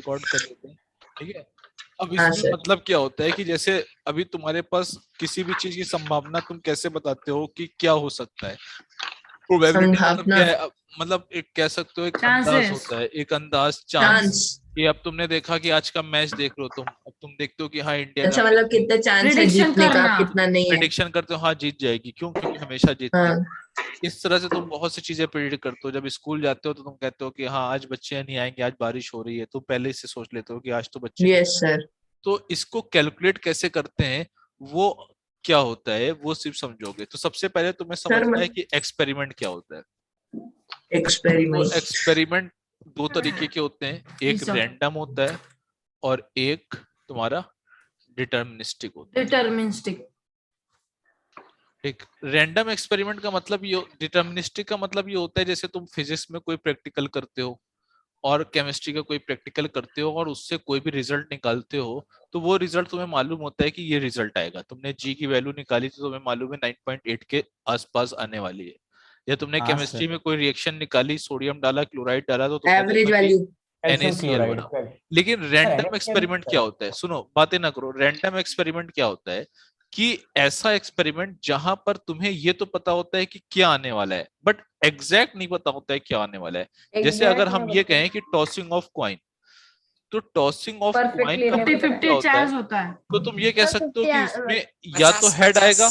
Record कर लेते हैं, ठीक है। अब हाँ इसमें सर। मतलब क्या होता है कि जैसे अभी तुम्हारे पास किसी भी चीज की संभावना तुम कैसे बताते हो कि क्या हो सकता है, प्रोबेबिलिटी मतलब संभावना, क्या है, मतलब एक कह सकते हो एक अंदाज चांसेस, होता है, एक अंदाज, चांस। चांस। ये अब तुमने देखा कि आज का मैच देख लो तुम, अब तुम देखते हो कि हाँ इंडिया का अच्छा, मतलब मैच है, कितने चांस है प्रिडिक्शन जीतने का, करना, कितना नहीं है। प्रिडिक्शन करते हो हाँ जीत जाएगी, क्यों, क्योंकि हमेशा जीतती है। हाँ इस तरह से तुम बहुत सी चीजें प्रिडिक्ट करते हो। जब स्कूल जाते हो तो तुम कहते हो कि हाँ आज बच्चे नहीं आएंगे, आज बारिश हो रही है, तो पहले से सोच लेते हो कि आज तो बच्चे नहीं। Yes sir. तो इसको कैलकुलेट कैसे करते हैं, वो क्या होता है वो सिर्फ समझोगे। तो सबसे पहले तुम्हें सर समझना है कि एक्सपेरिमेंट क्या होता है। तो एक्सपेरिमेंट। एक्सपेरिमेंट दो तरीके के होते हैं, एक सब रैंडम होता है और एक तुम्हारा डिटर्मिनिस्टिक होता है। डिटर्मिनिस्टिक। एक रैंडम एक्सपेरिमेंट का मतलब ये, डिटर्मिनिस्टिक का मतलब ये होता है जैसे तुम फिजिक्स में कोई प्रैक्टिकल करते हो और केमिस्ट्री का कोई प्रैक्टिकल करते हो और उससे कोई भी रिजल्ट निकालते हो, तो वो रिजल्ट तुम्हें मालूम होता है कि ये रिजल्ट आएगा। तुमने जी की वैल्यू निकाली तो तुम्हें मालूम है 9.8 के आसपास आने वाली है। या तुमने हाँ केमिस्ट्री सर, में कोई रिएक्शन निकाली, सोडियम डाला, क्लोराइड डाला, तो तुम्हें एवरेज लगा कि वैल्यू। Calcium NaCl chloride. बना। लेकिन रैंडम एक्सपेरिमेंट क्या होता है, सुनो बातें ना करो, रैंडम एक्सपेरिमेंट क्या होता है कि ऐसा एक्सपेरिमेंट जहां पर तुम्हें ये तो पता होता है कि क्या आने वाला है, बट एग्जैक्ट नहीं पता होता है क्या आने वाला है। जैसे अगर हम ये कहें कि टॉसिंग ऑफ कॉइन, तो टॉसिंग ऑफ कॉइन का मतलब 50-50 क्या होता है, चांस होता है। तो तुम ये कह सकते हो कि इसमें या तो हेड आएगा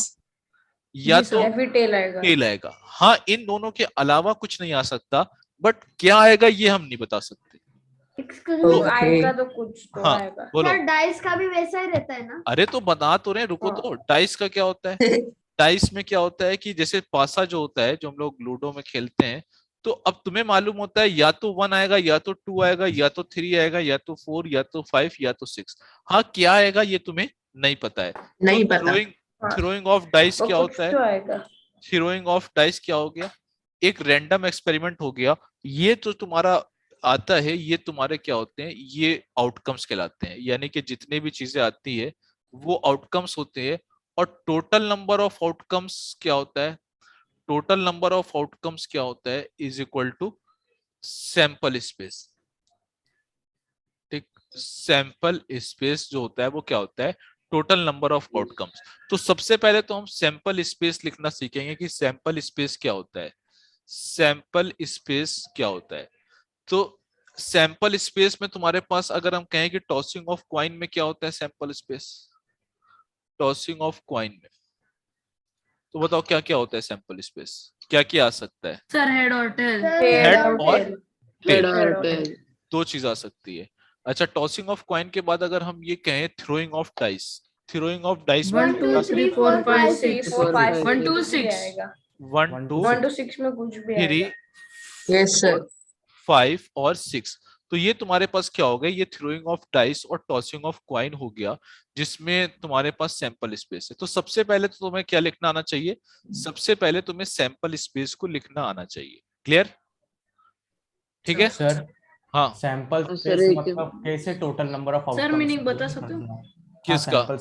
या जी तो सर। टेल आएगा। हाँ, इन दोनों के अलावा कुछ नहीं आ सकता, बट क्या आएगा ये हम नहीं बता सकते। तो आएगा तो कुछ तो हाँ आएगा। बोलो। सर डाइस का भी वैसा ही रहता है ना? अरे तो बता तो रहे, रुको तो। डाइस का क्या होता है, डाइस में क्या होता है कि जैसे पासा जो होता है, जो हम लोग लूडो में खेलते हैं, तो अब तुम्हें मालूम होता है या तो 1 आएगा, या तो 2 आएगा, या तो 3 आएगा, या तो 4, या तो 5, या तो 6। हाँ, क्या आएगा ये तुम्हें नहीं पता है। तो नहीं पता। थ्रोइंग ऑफ डाइस क्या होता है, तो आएगा। थ्रोइंग ऑफ डाइस क्या हो गया, एक रैंडम एक्सपेरिमेंट हो गया। ये तो तुम्हारा आता है, ये तुम्हारे क्या होते हैं, ये आउटकम्स कहलाते हैं। यानी कि जितने भी चीजें आती है वो आउटकम्स होते हैं। और टोटल नंबर ऑफ आउटकम्स क्या होता है, टोटल नंबर ऑफ आउटकम्स क्या होता है is equal to sample space. ठीक, सैंपल स्पेस जो होता है वो क्या होता है, टोटल नंबर ऑफ आउटकम्स। तो सबसे पहले तो हम सैंपल स्पेस लिखना सीखेंगे कि सैंपल स्पेस क्या होता है। सैंपल स्पेस क्या होता है, तो सैंपल स्पेस में तुम्हारे पास अगर हम कहें कि टॉसिंग ऑफ क्वाइन में क्या होता है sample space, tossing of coin में, तो बताओ क्या क्या होता है सैंपल स्पेस, क्या क्या आ सकता है। सर हेड और टेल। हेड और टेल, टेल। दो चीज आ सकती है। अच्छा, टॉसिंग ऑफ क्वाइन के बाद अगर हम ये कहें throwing of dice, throwing of dice में 1 2 3 4 5 6 1 2 6 1 2 1 to 6 में कुछ भी 3 यस सर। 5 और 6। तो ये तुम्हारे पास क्या हो गया, ये थ्रोइंग ऑफ डाइस और टॉसिंग ऑफ क्वाइन हो गया, जिसमें तुम्हारे पास सैंपल स्पेस है। तो सबसे पहले तो तुम्हें क्या लिखना आना चाहिए, सबसे पहले तुम्हें सैंपल स्पेस को लिखना आना चाहिए। क्लियर, ठीक है। सर हाँ, सैंपल स्पेस मतलब कैसे टोटल नंबर ऑफ सर मैं नहीं आउटकम्स बता सकता हूँ। किसका,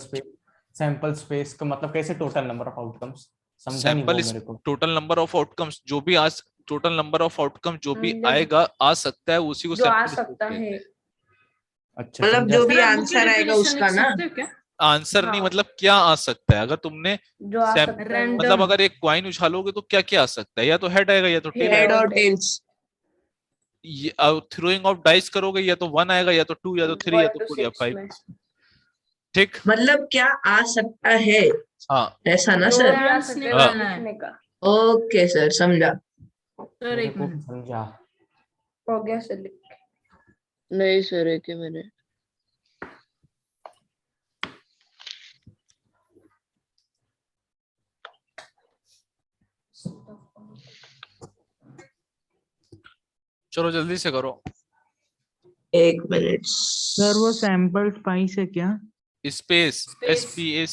सैंपल स्पेस का मतलब कैसे टोटल नंबर ऑफ आउटकम्स, समझा नहीं वो सैंपल मेरे को। टोटल नंबर ऑफ आउटकम्स जो भी आज, टोटल नंबर ऑफ आउटकम जो भी आएगा आ सकता है, उसी को जो आ सैंपल स्पेस सकता कहते है। हैं। अच्छा मतलब समझा जो सर। भी सर आप आंसर आएगा definition उसका लिख ना। सकते हो क्या? आंसर नहीं, हाँ। मतलब क्या आ सकता है। अगर तुमने जो आ सकता है Random। मतलब अगर एक क्वाइन उछालोगे तो क्या क्या आ सकता है, या तो हेड आएगा या तो टेल हेड आएगा। और टेल्स। थ्रोइंग ऑफ डाइस करोगे या तो 1 आएगा, या तो 2, या तो 3, या 1 तो to 4, या 6 5। में। ठीक, मतलब क्या आ सकता है, हाँ ऐसा ना जो सर। भी आ Chance सकता निकालना है है। लिखने का। ओके सर, समझा। सर मेरे एक को मिनट। समझा। हो गया सर लिख। नहीं सर, एक ही मिनट। चलो जल्दी से करो। एक मिनट सर वो सैंपल स्पाइस है क्या? Space, Space। SPAC।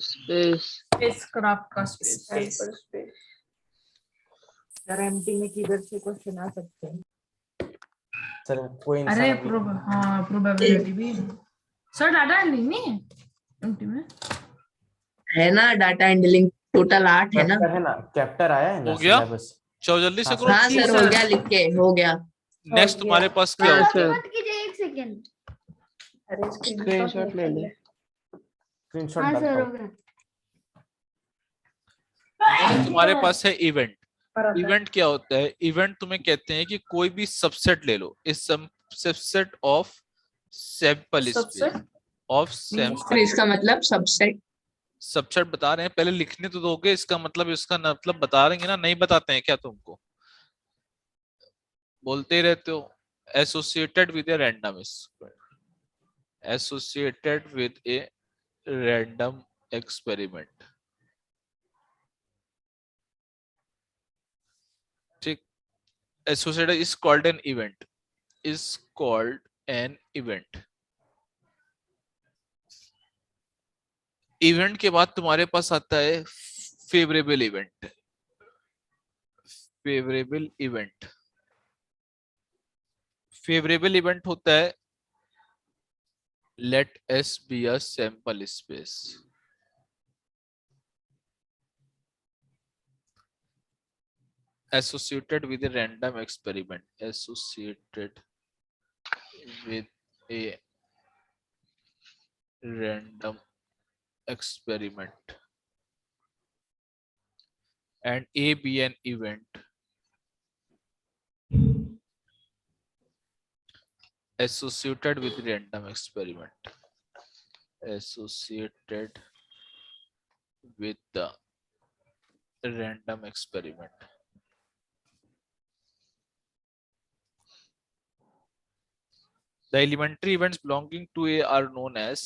Space. Spacecraft का space. Sample space. Sir MT में किधर से क्वेश्चन आ सकते हैं? सर कोई अरे इंसान हाँ प्रोबेबिलिटी भी है। सर डाटा एंट्री नहीं है एमटी में। है ना, डाटा हैंडलिंग टोटल 8 है ना। चैप्टर है ना, चैप्टर आया है ना हो गया, सिलेबस। चलो जल्दी से हाँ करो। हाँ जी सर, हो सर। गया, लिख के हो गया। नेक्स्ट तुम्हारे पास क्या हाँ होता है, सर। मत कीजिए, एक सेकंड। अरे स्क्रीनशॉट ले ले। स्क्रीनशॉट हाँ डालता सर, हूँ। हो गया। तुम्हारे पास है इवेंट। इवेंट क्या होता है? इवेंट तुम्हें कहते हैं कि कोई भी सबसेट ले लो, इस subset of sample space of फिर सैंपल। इसका मतलब सबसेट। सबसेट बता रहे हैं, पहले लिखने तो दोगे इसका मतलब। इसका मतलब बता रहे हैं ना, नहीं बताते हैं क्या तुमको? बोलते ही रहते हो। Associated with a random associated with a random experiment. ठीक। Associated is called an event, is called an event। Event के बाद तुम्हारे पास आता है favourable event. Favourable event, favourable event होता है let S be a sample space. associated with a random experiment, associated with a random experiment, and A be an event associated with random experiment, associated with the random experiment। The elementary events belonging to A are known as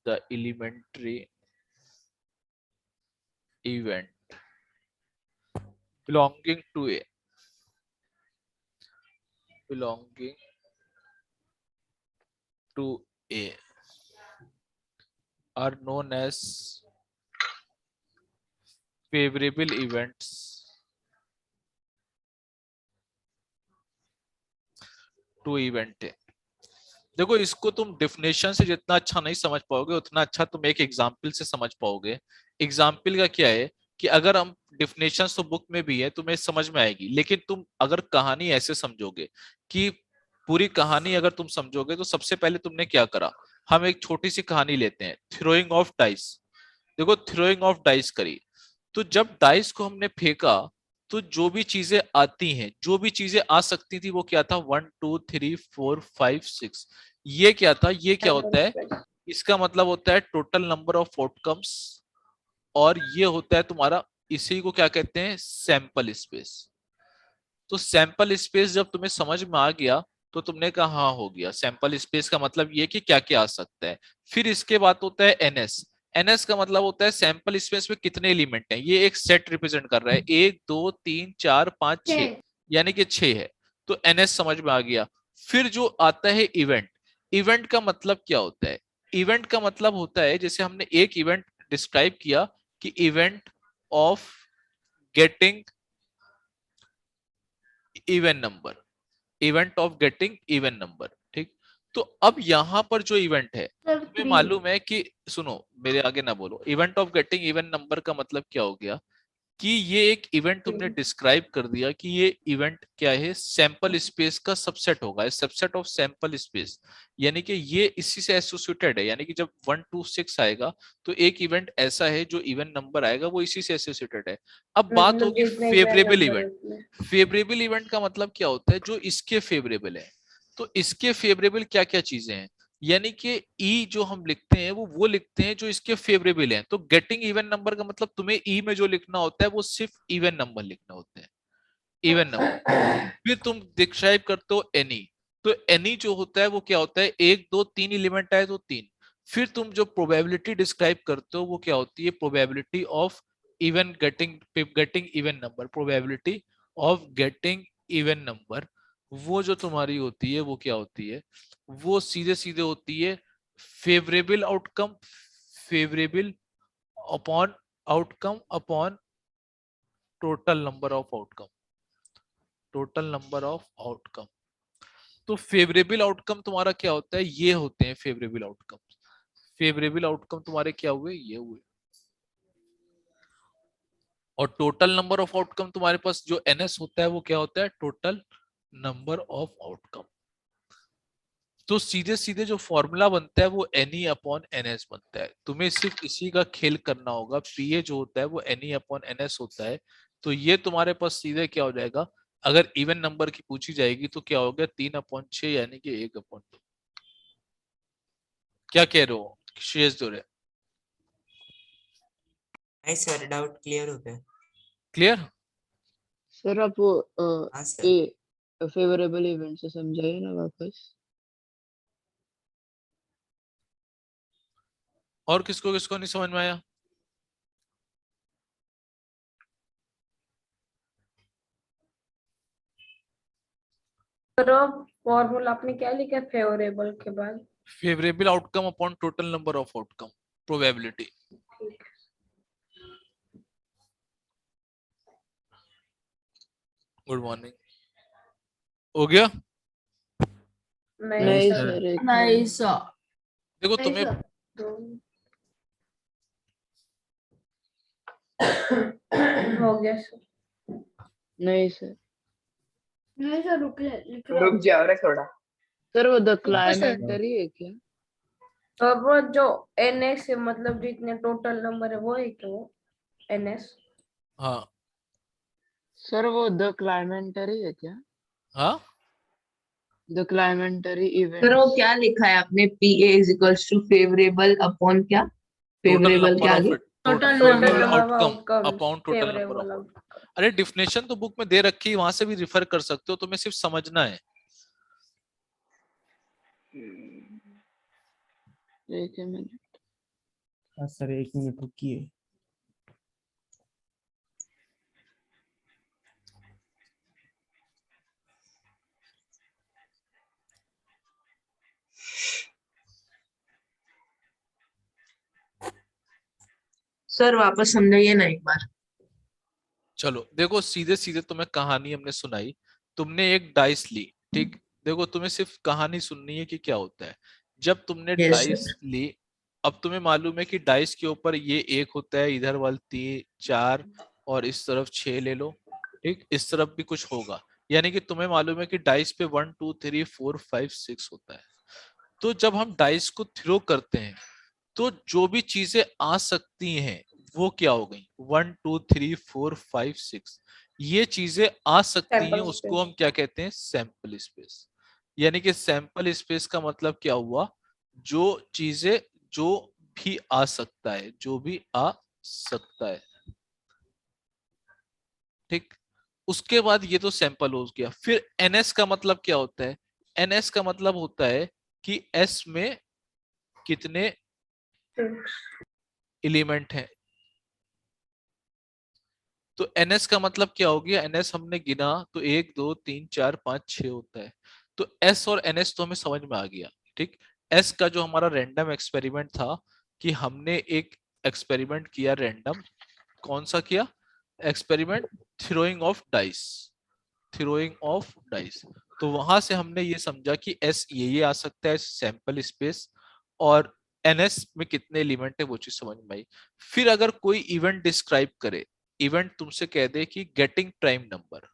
the elementary event belonging to A, belonging to A are known as favorable events to event A। देखो, इसको तुम definition से जितना अच्छा नहीं समझ पाओगे उतना अच्छा तुम एक एग्जाम्पल से समझ पाओगे। एग्जाम्पल का क्या है कि अगर हम डेफिनेशन तो बुक में भी है, तुम्हें समझ में आएगी, लेकिन तुम अगर कहानी ऐसे समझोगे कि पूरी कहानी अगर तुम समझोगे तो सबसे पहले तुमने क्या करा, हम एक छोटी सी कहानी लेते हैं, थ्रोइंग ऑफ डाइस। देखो, थ्रोइंग ऑफ डाइस करी, तो जब डाइस को हमने फेंका तो जो भी चीजें आती हैं, जो भी चीजें आ सकती थी वो क्या था, 1 2 3 4 5 6। ये क्या था, ये क्या होता है, इसका मतलब होता है टोटल नंबर ऑफ आउटकम्स, और ये होता है तुम्हारा, इसी को क्या कहते हैं, सैंपल स्पेस। तो सैंपल स्पेस जब तुम्हें समझ में आ गया तो तुमने कहा हाँ हो गया, सैंपल स्पेस का मतलब ये कि क्या क्या आ सकता है। फिर इसके बाद होता है एनएस। एनएस का मतलब होता है सैंपल स्पेस में कितने एलिमेंट हैं, ये एक सेट रिप्रेजेंट कर रहा है, 1 2 3 4 5 6, यानी कि 6 है। तो एनएस समझ में आ गया। फिर जो आता है इवेंट। इवेंट का मतलब क्या होता है? इवेंट का मतलब होता है, जैसे हमने एक इवेंट डिस्क्राइब किया कि event of getting even number, event of getting even number. ठीक। तो अब यहां पर जो इवेंट है, तुम्हें मालूम है कि, सुनो मेरे आगे ना बोलो, event of getting even number का मतलब क्या हो गया कि ये एक इवेंट तुमने डिस्क्राइब कर दिया कि ये इवेंट क्या है, सैंपल स्पेस का सबसेट होगा, सबसेट ऑफ सैंपल स्पेस, यानी कि ये इसी से एसोसिएटेड है। यानी कि जब 1 2 6 आएगा तो एक इवेंट ऐसा है जो इवन नंबर आएगा वो इसी से एसोसिएटेड है। अब बात होगी फेवरेबल इवेंट। फेवरेबल इवेंट का मतलब क्या होता है, जो इसके फेवरेबल है। तो इसके फेवरेबल क्या क्या चीजें हैं, यानी कि ई जो हम लिखते हैं वो लिखते हैं जो इसके फेवरेबल हैं। तो गेटिंग इवन नंबर का मतलब तुम्हें ई में जो लिखना होता है वो सिर्फ इवन नंबर लिखना होता है, इवन नंबर। फिर तुम डिस्क्राइब करते हो एनी। तो एनी जो होता है वो क्या होता है, 1 2 3 एलिमेंट आए तो 3। फिर तुम जो प्रोबेबिलिटी डिस्क्राइब करते हो वो क्या होती है, probability of even getting even number, probability of getting even number. वो जो तुम्हारी होती है वो क्या होती है, वो सीधे सीधे होती है favourable outcome, favourable upon outcome upon total number of outcome, total number of outcome. तो फेवरेबल आउटकम तुम्हारा क्या होता है, ये होते हैं फेवरेबल आउटकम। फेवरेबल आउटकम तुम्हारे क्या हुए, ये हुए। और टोटल नंबर ऑफ आउटकम तुम्हारे पास जो एनएस होता है वो क्या होता है, टोटल नंबर ऑफ आउटकम। तो सीधे सीधे जो फॉर्मूला बनता है वो NE अपॉन NS बनता है। तुम्हें सिर्फ इसी का खेल करना होगा। PA जो होता है वो NE अपॉन NS होता है। तो ये तुम्हारे पास सीधे क्या हो जाएगा, अगर इवन नंबर की पूछी जाएगी तो क्या हो गया, 3/6 यानी कि 1/2। क्या कह रहे हो शेष दो? नहीं सर, डाउट क्लियर हो गया। क्लियर? सर आप वो हाँ सर। ए फेवरेबल इवेंट से समझाइए ना वापस। और किसको किसको नहीं समझ में आया? तो फॉर्मूला आपने क्या लिखा है फेवरेबल के बाद? Favourable outcome upon total number of outcome, probability. ठीक है। Good morning. हो गया? नहीं नहीं सर। सर, एक नहीं सर। देखो नहीं तुम्हें सर, हो गया सर। नहीं सर। नहीं सर, रुक जाओ रे थोड़ा। सर वो द सर। क्लाइमेंटरी है क्या? तो वो जो NS है, मतलब जितने टोटल नंबर है वो है क्या वो NS? हाँ सर वो द क्लाइमेंटरी है क्या? हाँ द क्लाइमेंटरी इवेंट। सर वो क्या लिखा है आपने, PA is equals to favourable upon क्या, टोटल फेवरेबल नंबर के ऑफ आगे? Total total number number of outcome outcomes upon total number favourable of. Outcome. अरे डिफिनेशन तो बुक में दे रखी है, वहां से भी रिफर कर सकते हो, तुम्हें सिर्फ समझना है। एक मिनट। हाँ सर, 1 मिनट रुकिए। सर वापस समझाइए ना एक बार। चलो देखो, सीधे सीधे तुम्हें कहानी हमने सुनाई, तुमने एक डाइस ली, ठीक। देखो तुम्हें सिर्फ कहानी सुननी है कि क्या होता है। जब तुमने यस डाइस सर। ली, अब तुम्हें मालूम है कि डाइस के ऊपर ये 1 होता है, इधर वाले 3 4 और इस तरफ 6 ले लो, ठीक। इस तरफ भी कुछ होगा, यानी कि तुम्हें मालूम है कि डाइस पे 1 2 3 4 5 6 होता है। तो जब हम डाइस को थ्रो करते हैं तो जो भी चीजें आ सकती हैं वो क्या हो गई, 1 2 3 4 5 6, ये चीजें आ सकती हैं, सैंपल उसको स्पेस। हम क्या कहते हैं, सैंपल स्पेस। यानी कि सैंपल स्पेस का मतलब क्या हुआ, जो चीजें जो भी आ सकता है, जो भी आ सकता है, ठीक। उसके बाद ये तो सैंपल हो गया। फिर NS का मतलब क्या होता है, NS का मतलब होता है कि S में कितने एलिमेंट हैं। तो NS का मतलब क्या हो गया, NS हमने गिना तो 1 2 3 4 5 6 होता है। तो S और NS तो हमें समझ में आ गया, ठीक। S का जो हमारा रैंडम एक्सपेरिमेंट था, कि हमने एक एक्सपेरिमेंट किया रैंडम, कौन सा किया experiment, throwing of dice, throwing of dice. तो वहां से हमने ये समझा कि S ये आ सकता है सैंपल स्पेस, और NS में कितने एलिमेंट है वो चीज समझ में आई। फिर अगर कोई इवेंट डिस्क्राइब करे, इवेंट तुमसे कह दे कि getting prime number,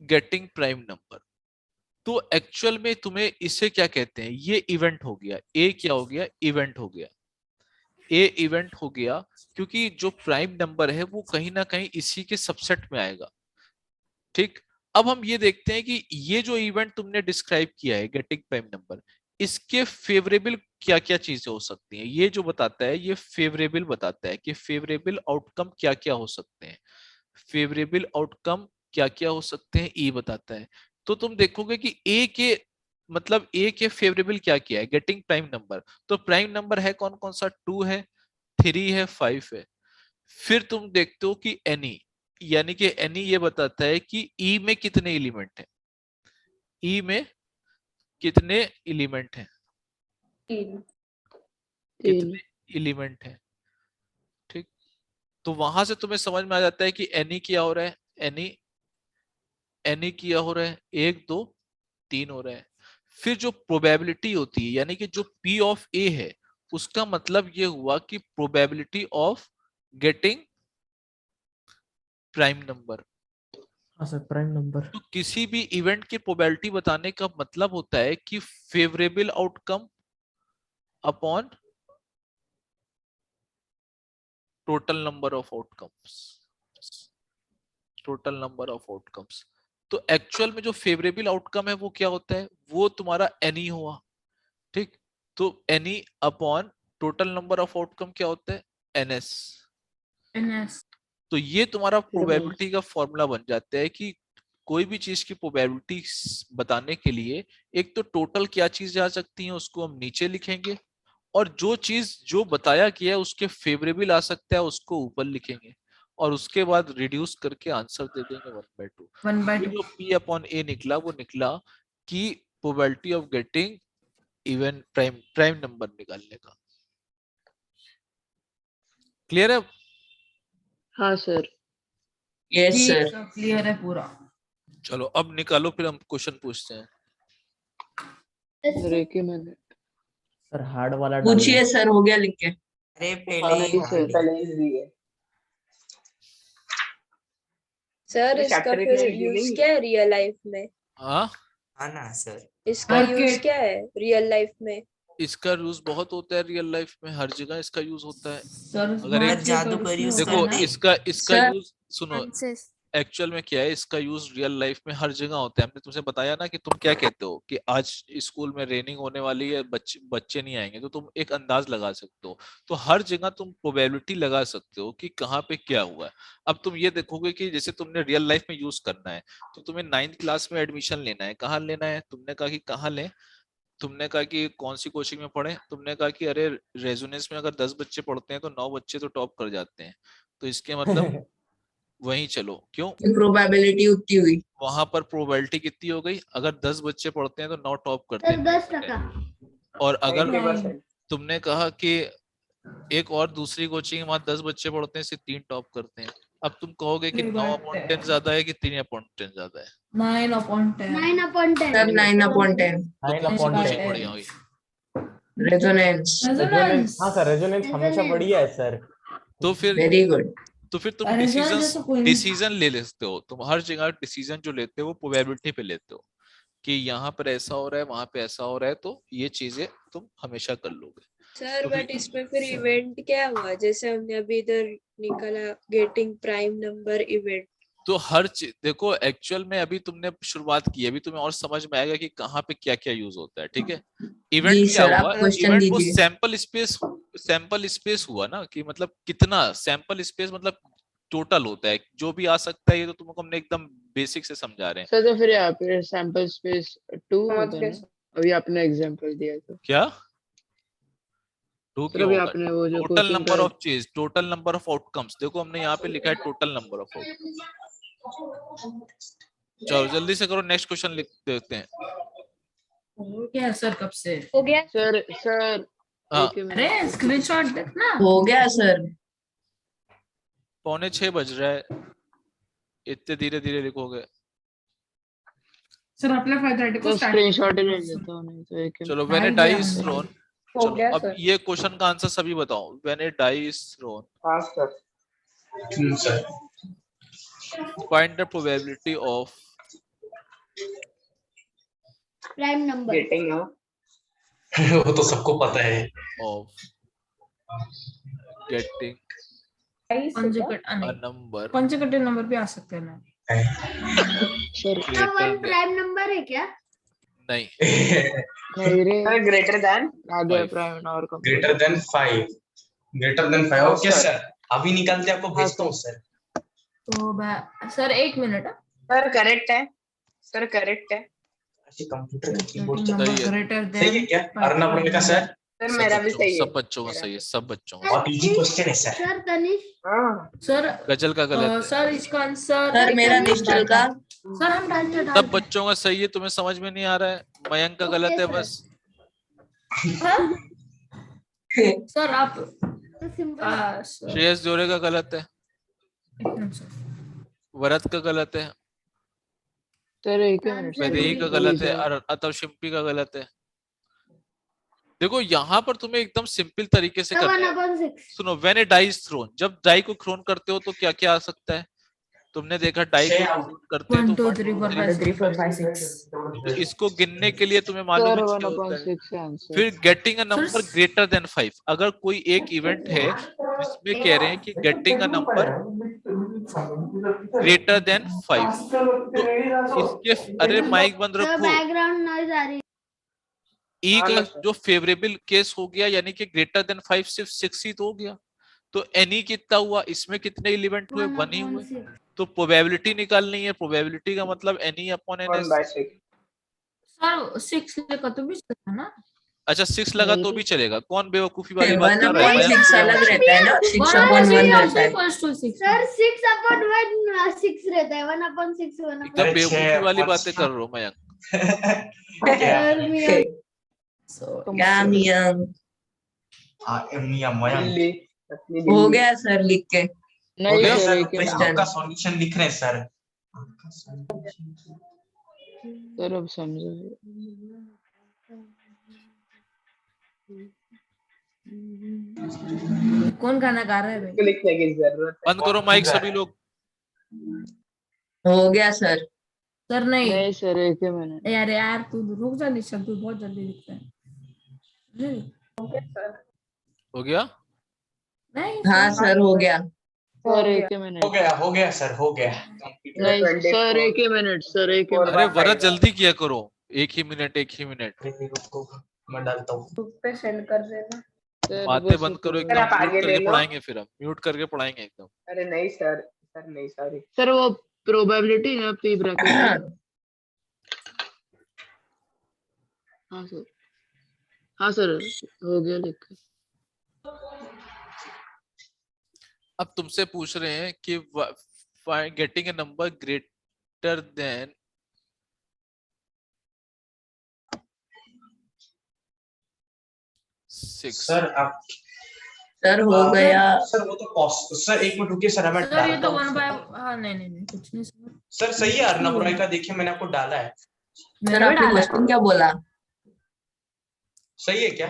getting prime number, तो एक्चुअल में तुम्हें इसे क्या कहते हैं, ये इवेंट हो गया। ए क्या हो गया, इवेंट हो गया। ए इवेंट हो गया क्योंकि जो प्राइम नंबर है वो कहीं ना कहीं इसी के सबसेट में आएगा, ठीक। अब हम ये देखते हैं कि ये जो इवेंट तुमने डिस्क्राइब किया है गेटिंग प्राइम नंबर, इसके फेवरेबल क्या क्या चीजें हो सकती हैं, ये जो बताता है ये फेवरेबल बताता है कि फेवरेबल आउटकम क्या क्या हो सकते हैं, फेवरेबल आउटकम क्या क्या हो सकते हैं, ई बताता है। तो तुम देखोगे कि ए के मतलब ए के फेवरेबल क्या क्या है, गेटिंग प्राइम नंबर। तो प्राइम नंबर है कौन कौन सा, 2 है, 3 है, 5 है। फिर तुम देखते हो कि एनी, यानी कि एनी ये बताता है कि ई में कितने एलिमेंट हैं, ई में कितने एलिमेंट हैं, 3। तीन। कितने एलिमेंट हैं, ठीक। तो वहां से तुम्हें समझ में आ जाता है कि एनी क्या हो रहा है, एनी एनी क्या हो रहा है, 1 2 3 हो रहा है। फिर जो प्रोबेबिलिटी होती है, यानी कि जो P ऑफ A है, उसका मतलब ये हुआ कि probability of getting prime number, हाँ सर, प्राइम नंबर। तो किसी भी इवेंट की प्रोबेबिलिटी बताने का मतलब होता है कि favourable outcome upon total number of outcomes, total number of outcomes. तो एक्चुअल में जो फेवरेबल आउटकम है वो क्या होता है, वो तुम्हारा एनी हुआ, ठीक। तो any upon total number of outcome क्या होता है, एनएस। NS तो ये तुम्हारा फिर प्रोबेबिलिटी का फॉर्मूला बन जाता है कि कोई भी चीज की प्रोबेबिलिटी बताने के लिए एक तो टोटल क्या चीज जा सकती है उसको हम नीचे लिखेंगे, और जो चीज जो बताया गया है उसके फेवरेबल आ सकता है उसको ऊपर लिखेंगे, और उसके बाद रिड्यूस करके आंसर दे देंगे 1/2। 1/2 जो P अपॉन A निकला वो निकला कि probability of getting even prime number निकालने का। क्लियर है? हाँ सर। यस जी सर। सर क्लियर है पूरा। चलो अब निकालो, फिर हम क्वेश्चन पूछते हैं। सर एक ही मिनट। सर हार्ड वाला डालना पूछिए है। सर, हो गया लिख के। अरे पहले ही हाँ सर। पहले ही दी है। सर अरे इसका chapter फिर इतनी यूज easy क्या है रियल लाइफ में? हाँ, हाँ ना सर। इसका यूज Market. क्या है रियल लाइफ में? इसका यूज बहुत होता है रियल लाइफ में, हर जगह इसका यूज होता है। सर अगर एक जादूगर use देखो करते हैं। इसका सर यूज सुनो, एक्चुअल में क्या है, इसका यूज रियल लाइफ में हर जगह होता है। हमने तुमसे बताया ना कि तुम क्या कहते हो कि आज स्कूल में रेनिंग होने वाली है, बच्चे नहीं आएंगे, तो तुम एक अंदाज लगा सकते हो। तो हर जगह तुम प्रोबेबिलिटी लगा सकते हो कि कहाँ पे क्या हुआ है। अब तुम ये देखोगे कि जैसे तुमने रियल लाइफ में यूज करना है, तो तुम्हें 9th क्लास में एडमिशन लेना है, कहाँ लेना है, तुमने कहा कि कहाँ लें, तुमने कहा कि कौन सी कोचिंग में पढ़े, तुमने कहा कि अरे रेजोनेंस में अगर 10 बच्चे पढ़ते हैं तो 9 बच्चे तो टॉप कर जाते हैं, तो इसके मतलब वहीं चलो। क्यों? प्रोबेबिलिटी उतनी हुई। वहां पर प्रोबेबिलिटी कितनी हो गई, अगर 10 बच्चे पढ़ते हैं तो 9 टॉप करते हैं, 10%। और अगर 90%। तुमने कहा कि एक और दूसरी कोचिंग में वहां 10 बच्चे पढ़ते हैं, सिर्फ 3 टॉप करते हैं, अब तुम कहोगे कि 9/10 ज्यादा है कि 3/10 ज्यादा है? 9/10 सर 9/10 9 तो कौन सी अपॉन कोचिंग 10। बढ़िया हुई? रेजोनेंस। रेजोनेंस। हाँ सर, रेजोनेंस हमेशा बढ़िया है सर। तो फिर वेरी गुड। तुम डिसीजन ले लेते हो, तुम हर जगह डिसीजन जो लेते हो वो प्रोबेबिलिटी पे लेते हो कि यहाँ पर ऐसा हो रहा है, वहां पे ऐसा हो रहा है, तो ये चीजें तुम हमेशा कर लोगे। सर तो बट इसमें फिर इवेंट क्या हुआ, जैसे हमने अभी इधर निकाला गेटिंग प्राइम नंबर इवेंट। तो हर चीज देखो, एक्चुअल में अभी तुमने शुरुआत की है, अभी तुम्हें और समझ में आएगा कि कहाँ पे क्या क्या यूज होता है, ठीक है। इवेंट जी क्या सर, आप हुआ, क्वेश्चन इवेंट वो दीजिए। सैंपल स्पेस हुआ ना, कि मतलब कितना सैंपल स्पेस, मतलब टोटल होता है जो भी आ सकता है। ये तो तुमको हमने एकदम बेसिक से समझा रहे हैं। सर तो फिर यहाँ पे सैंपल स्पेस 2 समझ होता गए है ना? अभी आपने एग्जांपल दिया तो। क्या 2 सर क्यों अभी होगा? आपने वो जो टोटल क्वेश्चन नंबर का। ऑफ चीज, टोटल नंबर ऑफ आउटकम्स, देखो हमने यहाँ पे लिखा है टोटल नंबर ऑफ आउटकम्स। चलो जल्दी से करो, नेक्स्ट क्वेश्चन लिख देते हैं। हो गया सर कब से। हो गया। सर सर हाँ, एक ही अरे मिनट। स्क्रीनशॉट देखना। हो गया सर। 5:45 बज रहा है, इतने धीरे धीरे लिखोगे? सर अपने 5:30 को तो स्टार्ट स्क्रीनशॉट ही ले लेता हूँ, नहीं तो एक ही चलो मिनट। When a die is thrown. हो चलो गया अब सर। ये क्वेश्चन का आंसर सभी बताओ। When a die is thrown, हाँ sir. Find the probability of prime number getting हो। वो तो सबको पता है। गेटिंग नंबर पंचकटे नंबर भी आ सकते हैं ना। सर ग्रेटर नंबर है क्या? नहीं, नहीं रे। Greater than. आ गया 5। प्राइम और कम। Greater than 5। Greater than 5। Okay sir, अभी निकालते आपको भेजता हूँ सर। तो सर 1 मिनट। सर करेक्ट है। सर करेक्ट है। अच्छा, कंप्यूटर का कीबोर्ड नंबर सही है। ग्रेटर सही है देन क्या? अर्णव का सर। सर मेरा भी सही है। सब बच्चों का सही है, सब बच्चों का। बहुत इजी क्वेश्चन है सर। सर तनिष। हाँ सर गजल का गलत है। सर इसका आंसर सर मेरा निश्चल का। सर हम डालते सब बच्चों का सही है, तुम्हें समझ में नहीं आ रहा है। मयंक का गलत है बस। सर आप श्रेयस जोरे का गलत है। वरद का गलत है। सर एक ही मिनट। वैदेही का गलत है। अतव शिम्पी का गलत है। देखो यहाँ पर तुम्हें एकदम सिंपल तरीके से करना है। सुनो, when a die is thrown, जब डाई को थ्रोन करते हो तो क्या क्या आ सकता है? तुमने देखा डाई को करते हैं 1 तो 2 3 4 5 3 4 5 6 तो इसको गिनने के लिए तुम्हें मालूम सर है वन क्या अपॉन होता है। Six answer. फिर getting a number Sir, greater than 5, अगर कोई एक इवेंट है जिसमें कह रहे हैं कि getting a number greater than 5, तो इसके अरे माइक बंद रखो। बैकग्राउंड नॉइज आ रही ई का जो फेवरेबल केस हो गया यानी कि ग्रेटर देन 5 सिर्फ 6 ही तो हो गया। तो एनी कितना हुआ, इसमें कितने एलिमेंट हुए, 1 ही हुए। 1/6 तो प्रोबेबिलिटी निकालनी है, प्रोबेबिलिटी का मतलब n E upon n S. Sir 6 लेकर तो भी चलता ना। अच्छा 6 लगा तो भी चलेगा, कौन बेवकूफी वाली बात 1 कर रहा है अपॉन मयंक? 6 अलग रहता है ना, 6 अपॉन 1 रहता है। सर 6/1 6 रहता है 1/6 एकदम अरे बेवकूफी वाली 6 बातें कर रहे हो मयंक। सर मियां क्या मियां? मियां मयंक हो गया सर लिख के। हो नहीं गया? सर सर एक question. आपका सॉल्यूशन लिख रहे हैं सर। आपका solution। सर अब समझो। कौन गाना गा रहा है भाई? बंद करो माइक सभी लोग। हो गया सर। सर नहीं नहीं सर एक ही मिनट। यार यार तू रुक जा निशा, तू बहुत जल्दी लिखता है। नहीं हो गया? नहीं हाँ सर हो गया। सर एक ही मिनट। हो गया सर, हो गया। नहीं सर एक ही मिनट, सर एक ही अरे मिनट। वरद जल्दी किया करो, एक ही मिनट एक ही मिनट। रुको, मैं डालता हूँ। ग्रुप पे सेंड कर देना। सर बातें बस बंद करो एक एकदम, मिनट। म्यूट करके पढ़ाएंगे, फिर हम म्यूट करके पढ़ाएंगे एकदम। अरे नहीं सर, सर नहीं सॉरी। सर वो प्रोबेबिलिटी ना पी ब्रैकेट में। हाँ सर हो गया लिख। अब तुमसे पूछ रहे हैं कि getting a number greater than 6। Sir आप सर हो गया। सर वो तो सर एक मिनट रुकिए सर, मैं सर ये डालता तो 1 हूँ। बाय नहीं कुछ नहीं सर। सर सही है अर्नब रॉय का, देखिए मैंने आपको डाला है। सर मैंने भी आपने डाला है। क्वेश्चन क्या बोला? सही है क्या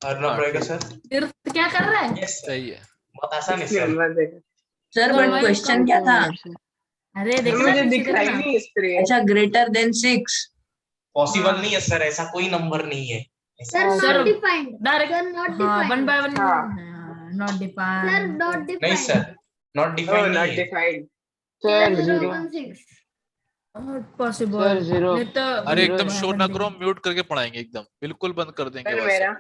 अर्नब हाँ, रॉय का ठीक। सर? फिर क्या कर रहा है? यस सर, सही है। बहुत आसान है सर। सर तो बट वही क्वेश्चन क्या था? अरे देखना मुझे नीचे दिख रहा ही देखना। नहीं इस पे। अच्छा ग्रेटर देन 6। पॉसिबल नहीं है सर, ऐसा कोई नंबर नहीं है। Sir sir not defined direct sir not हाँ 1 डिफाइंड बाय 1 हाँ। Not sir defined. नॉट नहीं defined sir, not defined not नहीं है। Defined. Sir sir zero. 0/6 possible sir zero. नहीं तो अरे जीरो एकदम है। शोर ना करो, म्यूट करके पढ़ाएंगे एकदम, बिल्कुल बंद कर देंगे सर बस। मेरा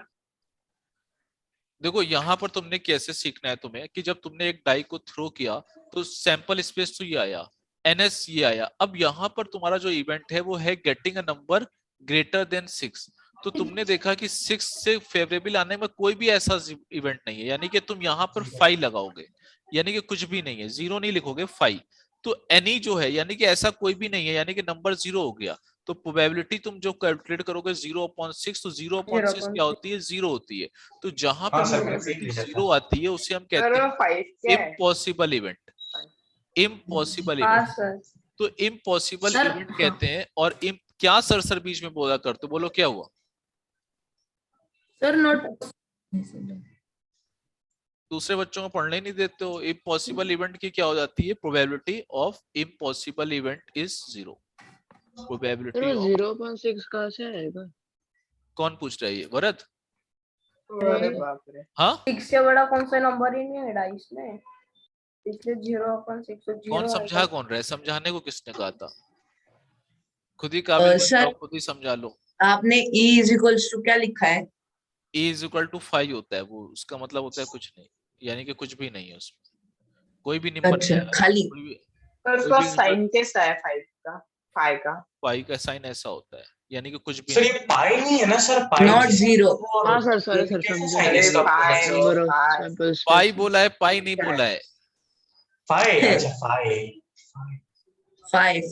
देखो यहाँ पर तुमने कैसे सीखना है तुम्हें कि जब तुमने एक डाई को थ्रो किया तो सैंपल स्पेस तो ये आया, एनएस ये आया। अब यहाँ पर तुम्हारा जो इवेंट है वो है getting a number greater than 6। तो तुमने देखा कि 6 से फेवरेबल आने में कोई भी ऐसा इवेंट नहीं है, यानी कि तुम यहाँ पर 5 लगाओगे, यानी कि कुछ भी नहीं है, 0 नहीं लिखोगे 5। तो एनी जो है यानी कि ऐसा कोई भी नहीं है, यानी कि नंबर 0 हो गया। तो प्रोबेबिलिटी तुम जो कैलकुलेट करोगे 0/6, तो 0/6 क्या होती है, 0 होती है। तो जहां हाँ पर सर, मैंने सही प्रोबेबिलिटी भेजा 0 था। आती है उसे हम सर कहते हैं 5 क्या है? Impossible event. इम्पॉसिबल हाँ इवेंट, सर। तो इम्पॉसिबल सर, इवेंट हाँ। कहते हैं। और क्या सर बीच में बोला करते, बोलो क्या हुआ? सर नॉट दूसरे बच्चों को पढ़ने नहीं देते हो। इम्पॉसिबल इवेंट की क्या हो जाती है, probability of impossible event is 0। Sir probability वो ऑफ, 0.6 कहाँ से आएगा? कौन पूछ रहा है ये, वरद? अरे बाप रे। हाँ 6 से बड़ा कौन सा नंबर ही नहीं है डाइस में, इसलिए 0/6 तो 0 कौन समझा, आएगा। कौन रहा है? समझाने को किसने कहा था? खुद ही काबिल बन सर जाओ, खुद ही समझा लो। आपने E इज इक्वल्स टू क्या लिखा है? E इज इक्वल टू 5 होता है, वो उसका मतलब होता है कुछ नहीं, यानी कि कुछ भी नहीं है उसमें, कोई भी नंबर नहीं अच्छा आएगा। खाली। सर उसका साइन कैसा है 5 का? 5 का 5 का साइन ऐसा होता है, यानी कि कुछ भी सर नहीं। ये पाई नहीं है ना सर, पाई नॉट 0। हाँ सर सॉरी सर कैसे समझो। sign है इसका? Number of samples. पाई बोला है, पाई नहीं बोला है। पाई, अच्छा पाई। 5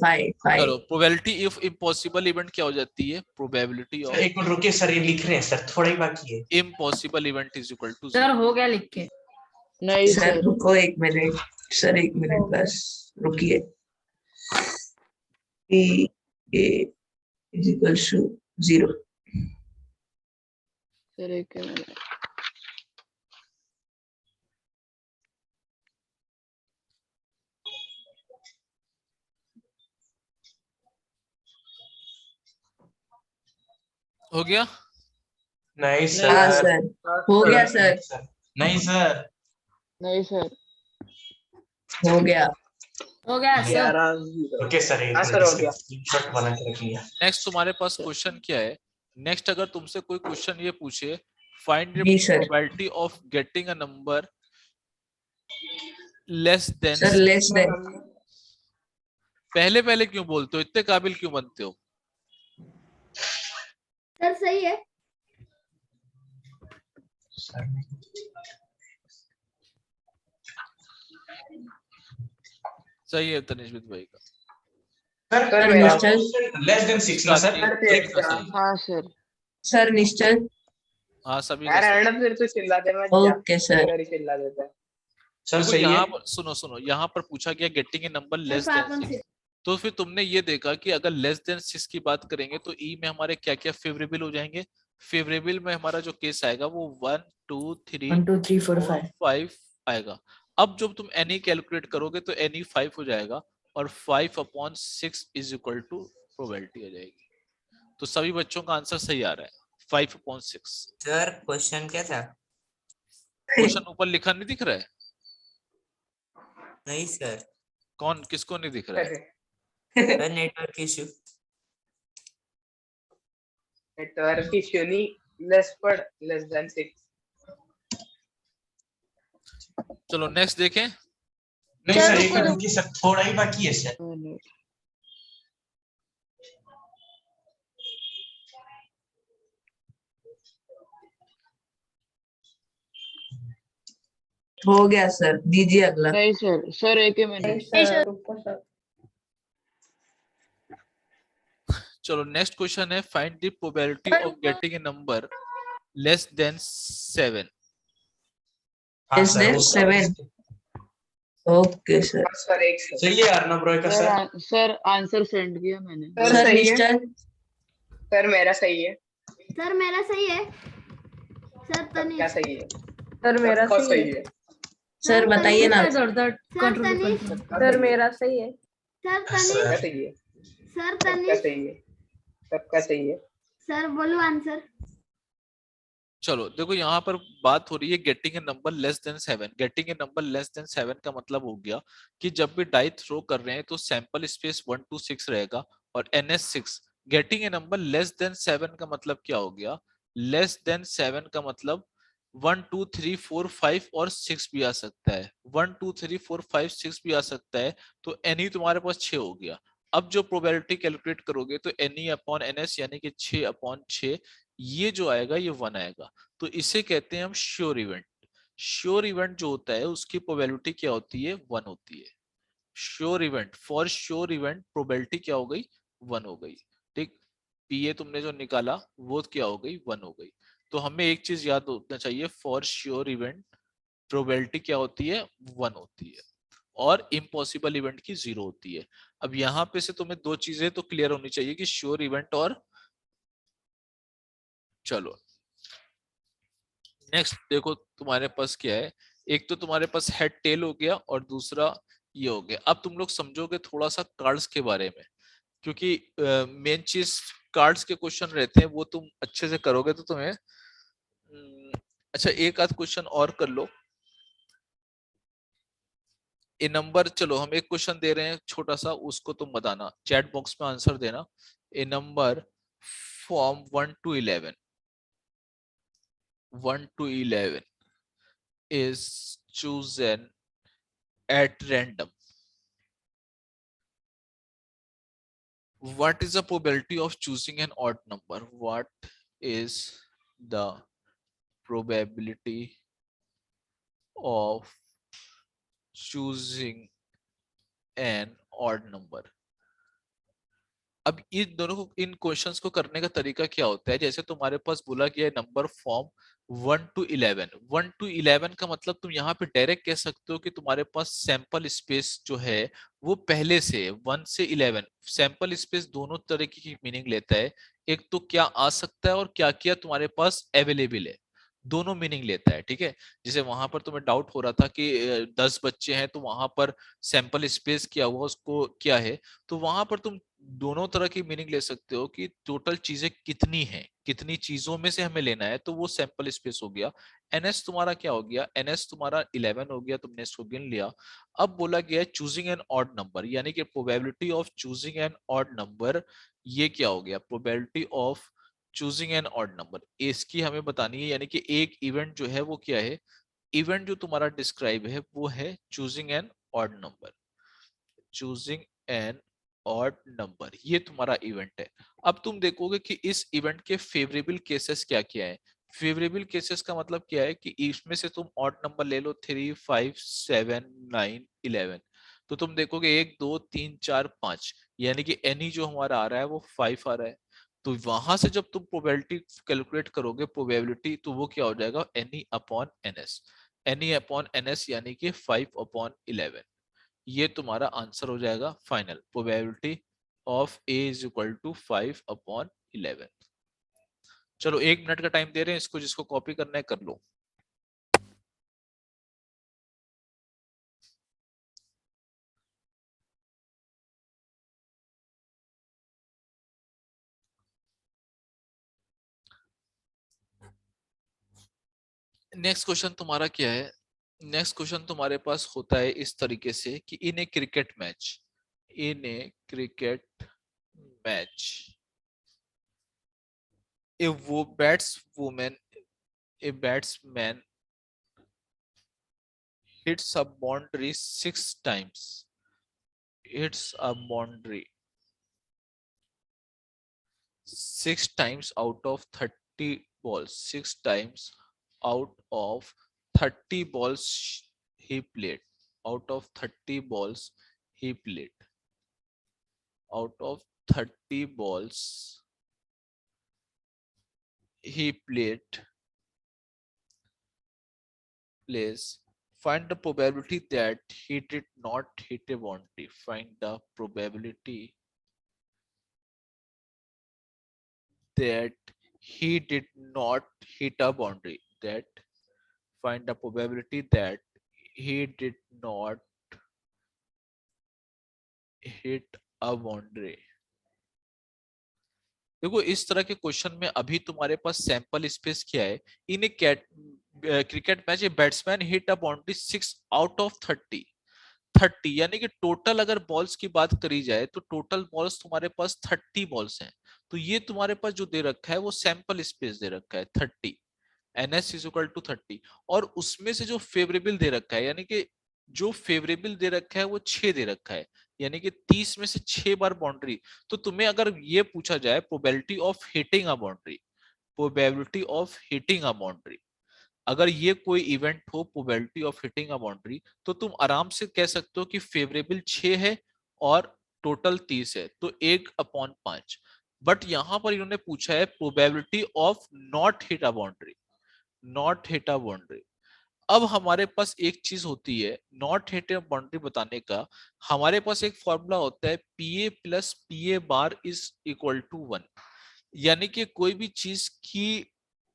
चलो प्रोबेबिलिटी ऑफ इम्पॉसिबल इवेंट क्या हो जाती है, प्रोबेबिलिटी सर ऑफ एक मिनट रुकिए सर, ये लिख रहे हैं सर, थोड़ा ही बाकी है। Impossible event is equal to sir हो गया लिख के। नहीं सर सर रुको 1 मिनट, सर 1 मिनट बस रुकिए। E is equals to 0। Sir एक मिनट। हो गया? नहीं हाँ सर, सर, हो गया सर, नहीं सर, नहीं सर। हो गया। हो गया सर। 11-0। ओके सर, एक हाँ मिनट सर, हो इसका गया। स्क्रीनशॉट बना के रखिए। नेक्स्ट तुम्हारे पास क्वेश्चन क्या है? नेक्स्ट अगर तुमसे कोई क्वेश्चन ये पूछे, फाइंड द जी sir. Probability of getting a number less than, sir less sir than, हमने पहले पहले क्यों बोलते हो? इतने काबिल क्यों बनते हो? सर सही है। सही है तनिष्क भाई का। सर सर मेरा निश्चल, लेस देन 6 ना सर? सभी का सही है। हाँ सर। सर निश्चल। हाँ सभी का यार सही है। अर्णव फिर तो चिल्लाते मत जा। Okay sir. अगर ही चिल्ला देता है। सर देखो सही है। यहाँ पर सुनो, यहाँ पर पूछा गया getting a number less then 6, तो फिर तुमने ये देखा कि अगर लेस देन 6 की बात करेंगे तो ई में हमारे क्या क्या फेवरेबल हो जाएंगे? फेवरेबल में हमारा जो केस आएगा वो 1 2 3 1 2 3 4 5 5 आएगा। अब जब तुम एनी कैलकुलेट करोगे तो एनी 5 हो जाएगा और 5/6 इज इक्वल टू प्रोबेबिलिटी आ जाएगी। तो सभी बच्चों का आंसर सही आ रहा है, 5/6। सर क्वेश्चन क्या था? क्वेश्चन ऊपर लिखा नहीं दिख रहा है? नहीं सर, कौन किसको नहीं दिख रहा है? Sir network issue. Network issue नहीं, लेस देन 6। चलो नेक्स्ट देखें। नहीं सर, एक मिनट रुकिए सर, थोड़ा ही बाकी है सर। हो गया सर, दीजिए अगला। नहीं सर, सर एक ही मिनट। सर रुको सर। चलो नेक्स्ट क्वेश्चन है, find the probability of getting a number less then 7। हाँ लेस सर, देन वो 7। Okay sir. सर एक सर। सही है अर्णव रॉय का सर। सर आंसर सेंड किया मैंने। सर सर सही है। निश्चल, सर मेरा सही है। सर मेरा सही है। सर क्या तनिष्क, सही है? सर मेरा सबका सही है। सर बताइए ना। सर तनिष्क, सर मेरा सही है। सर सबका तनिष्क, सही है। सर सबका तनिष्क, सही है। सबका सही है। सर बोलो आंसर। चलो देखो यहाँ पर बात हो रही है getting a number less then 7। Getting a number less then 7 का मतलब हो गया कि जब भी डाई थ्रो कर रहे हैं तो सैंपल स्पेस 1 2 6 रहेगा और NS 6। Getting a number less then 7 का मतलब क्या हो गया? लेस देन 7 का मतलब 1 2 3 4 5 और 6 भी आ सकता है। 1 2 3 4 5 6 भी आ सकता है। तो NE तुम्हारे पास 6 हो गया। अब जो प्रोबेबिलिटी कैलकुलेट करोगे तो NE/NS यानी कि 6/6, ये जो आएगा ये 1 आएगा। तो इसे कहते हैं हम श्योर इवेंट। श्योर इवेंट जो होता है उसकी प्रोबेबिलिटी क्या होती है? 1 होती है। Sure event, for sure event probability क्या हो गई? 1 हो गई। ठीक, PA तुमने जो निकाला वो क्या हो गई? 1 हो गई। तो हमें एक चीज याद होना चाहिए, फॉर श्योर इवेंट प्रोबेबिलिटी क्या होती है? 1 होती है और इम्पॉसिबल इवेंट की 0 होती है। अब यहाँ पे से तुम्हें दो चीजें तो क्लियर होनी चाहिए कि श्योर इवेंट और, चलो नेक्स्ट देखो तुम्हारे पास क्या है। एक तो तुम्हारे पास हेड टेल हो गया और दूसरा ये हो गया। अब तुम लोग समझोगे थोड़ा सा कार्ड्स के बारे में, क्योंकि मेन चीज कार्ड्स के क्वेश्चन रहते हैं वो तुम अच्छे से करोगे तो तुम्हें अच्छा एक आध क्वेश्चन और कर लो। ए नंबर, चलो हम एक क्वेश्चन दे रहे हैं छोटा सा, उसको तुम बताना, चैट बॉक्स में आंसर देना। ए number from 1 to 11 is chosen at random. What is the probability of choosing an odd number? What is the probability of choosing an odd number? अब इन दोनों को, इन क्वेश्चंस को करने का तरीका क्या होता है? जैसे तुम्हारे पास बोला गया है नंबर फॉर्म 1 to 11। 1 to 11 का मतलब तुम यहाँ पे डायरेक्ट कह सकते हो कि तुम्हारे पास सैंपल स्पेस जो है वो पहले से 1 से 11। सैंपल स्पेस दोनों तरीके की मीनिंग लेता है। एक तो क्या आ सकता है और क्या क्या तुम्हारे पास अवेलेबल है। दोनों मीनिंग लेता है, ठीक है। जैसे वहां पर तुम्हें डाउट हो रहा था कि 10 बच्चे हैं तो वहां पर सैंपल स्पेस क्या हुआ, उसको क्या है, तो वहां पर तुम दोनों तरह की मीनिंग ले सकते हो कि टोटल चीजें कितनी हैं, कितनी चीजों में से हमें लेना है, तो वो सैंपल स्पेस हो गया। एनएस तुम्हारा क्या हो गया, एनएस तुम्हारा 11 हो गया, तुमने इसको गिन लिया। अब बोला गया है चूजिंग एन ऑड नंबर, यानी कि probability of choosing N odd number, ये क्या हो गया, probability of choosing N odd number, इसकी हमें बतानी है। यानी कि एक इवेंट जो है वो क्या है, इवेंट जो तुम्हारा डिस्क्राइब है वो है choosing N odd number, choosing N odd number, ये तुम्हारा इवेंट है। अब तुम देखोगे कि इस इवेंट के फेवरेबल केसेस क्या क्या है। फेवरेबल केसेस का मतलब क्या है कि इसमें से तुम ऑड नंबर ले लो 3, 5, 7, 9, 11, तो तुम देखोगे 1, 2, 3, 4, 5, यानी कि एनी जो हमारा आ रहा है वो 5 आ रहा है। तो वहां से जब तुम प्रोबेबिलिटी कैलकुलेट करोगे, प्रोबेबिलिटी, तो वो क्या हो जाएगा, n E upon n S, n E upon n S यानी कि 5/11, ये तुम्हारा आंसर हो जाएगा final. Probability of A is equal to 5/11। चलो 1 मिनट का टाइम दे रहे हैं इसको, जिसको कॉपी करना है कर लो। नेक्स्ट क्वेश्चन तुम्हारा क्या है, नेक्स्ट क्वेश्चन तुम्हारे पास होता है इस तरीके से कि इन a cricket match, in a cricket match ए वो बैट्सवुमन, a batsman hits a boundary 6 times, hits a boundary 6 times out of 30 balls, 6 times out of 30 balls he played, out of 30 balls he played, out of 30 balls he plays, find the probability that he did not hit a boundary, find the probability that he did not hit a boundary, that find the probability that he did not hit a boundary। देखो इस तरह के question में अभी तुम्हारे पास sample space क्या है, in a cricket match a batsman hit a boundary 6/30, यानी कि टोटल अगर बॉल्स की बात करी जाए तो टोटल बॉल्स तुम्हारे पास 30 बॉल्स हैं। तो ये तुम्हारे पास जो दे रखा है वो सैंपल स्पेस दे रखा है 30, एनएस इज इक्वल टू 30, और उसमें से जो फेवरेबल दे रखा है, यानी कि जो फेवरेबल दे रखा है वो 6 दे रखा है, यानी कि 30 में से 6 बार बाउंड्री। तो तुम्हें अगर ये पूछा जाए probability of hitting a boundary, probability of hitting a boundary, अगर ये कोई इवेंट हो probability of hitting a boundary, तो तुम आराम से कह सकते हो कि फेवरेबल 6 है और टोटल 30 है, तो 1/5। बट यहां पर इन्होंने पूछा है probability of not hit a boundary, not hit a boundary. अब हमारे पास एक चीज होती है नॉट हिट अ बाउंड्री बताने का, हमारे पास एक फॉर्मूला होता है PA plus PA bar is equal to 1, यानी कि कोई भी चीज की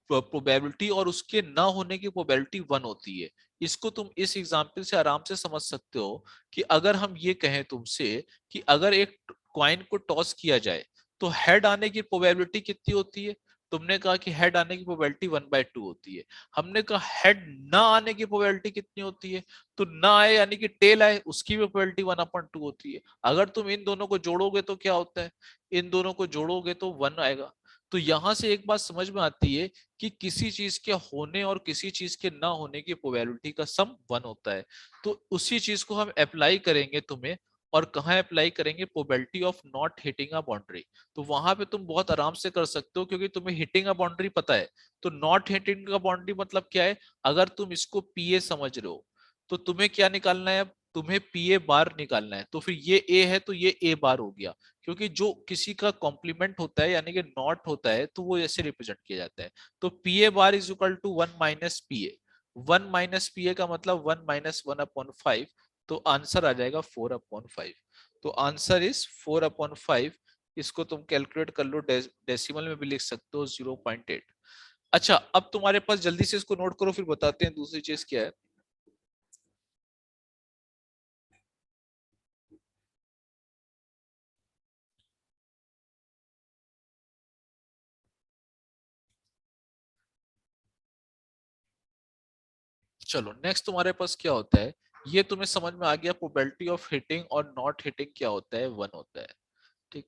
प्रोबेबिलिटी और उसके ना होने की प्रोबेबिलिटी 1 होती है। इसको तुम इस एग्जांपल से आराम से समझ सकते हो कि अगर हम ये कहें तुमसे कि अगर एक कॉइन को टॉस किया जाए तो हेड आने की प्रोबेबिलिटी कितनी होती है, तुमने कहा कि हेड आने की प्रोबेबिलिटी 1/2 होती है। हमने कहा हेड ना आने की प्रोबेबिलिटी कितनी होती है, तो ना आए यानी कि टेल आए उसकी भी प्रोबेबिलिटी 1/2 होती है। अगर तुम इन दोनों को जोड़ोगे तो क्या होता है, इन दोनों को जोड़ोगे तो 1 आएगा। तो यहां से एक बात समझ में आती है कि किसी चीज के होने और किसी चीज के ना होने की प्रोबेबिलिटी का सम 1 होता है। तो उसी चीज को हम अप्लाई करेंगे तुम्हें, और कहाँ अप्लाई करेंगे, probability of not hitting a boundary. तो वहां पे तुम बहुत आराम से कर सकते हो क्योंकि तुम्हें हिटिंग अ बाउंड्री पता है। तो नॉट हिटिंग अ बाउंड्री मतलब क्या है, अगर तुम इसको पीए समझ रहे हो तो तुम्हें क्या निकालना है, तुम्हें पीए बार निकालना है। तो फिर ये ए है तो ये ए बार हो गया, क्योंकि जो किसी का कॉम्प्लीमेंट होता है यानी कि नॉट होता है तो वो ऐसे रिप्रेजेंट किया जाता है। तो PA bar is equal to 1 minus PA, 1 minus PA का मतलब 1 माइनस 1/5, तो आंसर आ जाएगा 4/5। तो आंसर इज 4/5। इसको तुम कैलकुलेट कर लो, डेसिमल में भी लिख सकते हो 0.8। अच्छा, अब तुम्हारे पास जल्दी से इसको नोट करो, फिर बताते हैं दूसरी चीज क्या है। चलो नेक्स्ट तुम्हारे पास क्या होता है, ये तुम्हें समझ में आ गया। प्रोबेबिलिटी ऑफ हिटिंग और नॉट हिटिंग क्या होता है, 1 होता है। ठीक,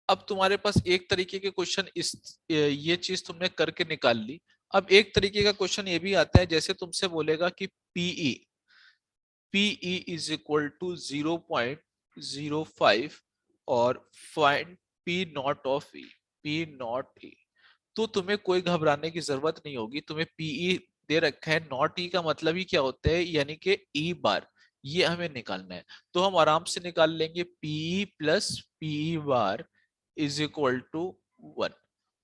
अब तुम्हारे पास एक तरीके के क्वेश्चन इस ये चीज तुमने करके निकाल ली। अब एक तरीके का क्वेश्चन ये भी आता है, जैसे तुमसे बोलेगा कि पीई इज इक्वल टू 0.05 और find P not of E, P not E. तो तुम्हें कोई घबराने की जरूरत नहीं होगी, तुम्हें पीई दे रखा है, नॉट ई का मतलब ही क्या होता है, यानी कि ई बार, ये हमें निकालना है। तो हम आराम से निकाल लेंगे, P E plus P E bar is equal to 1।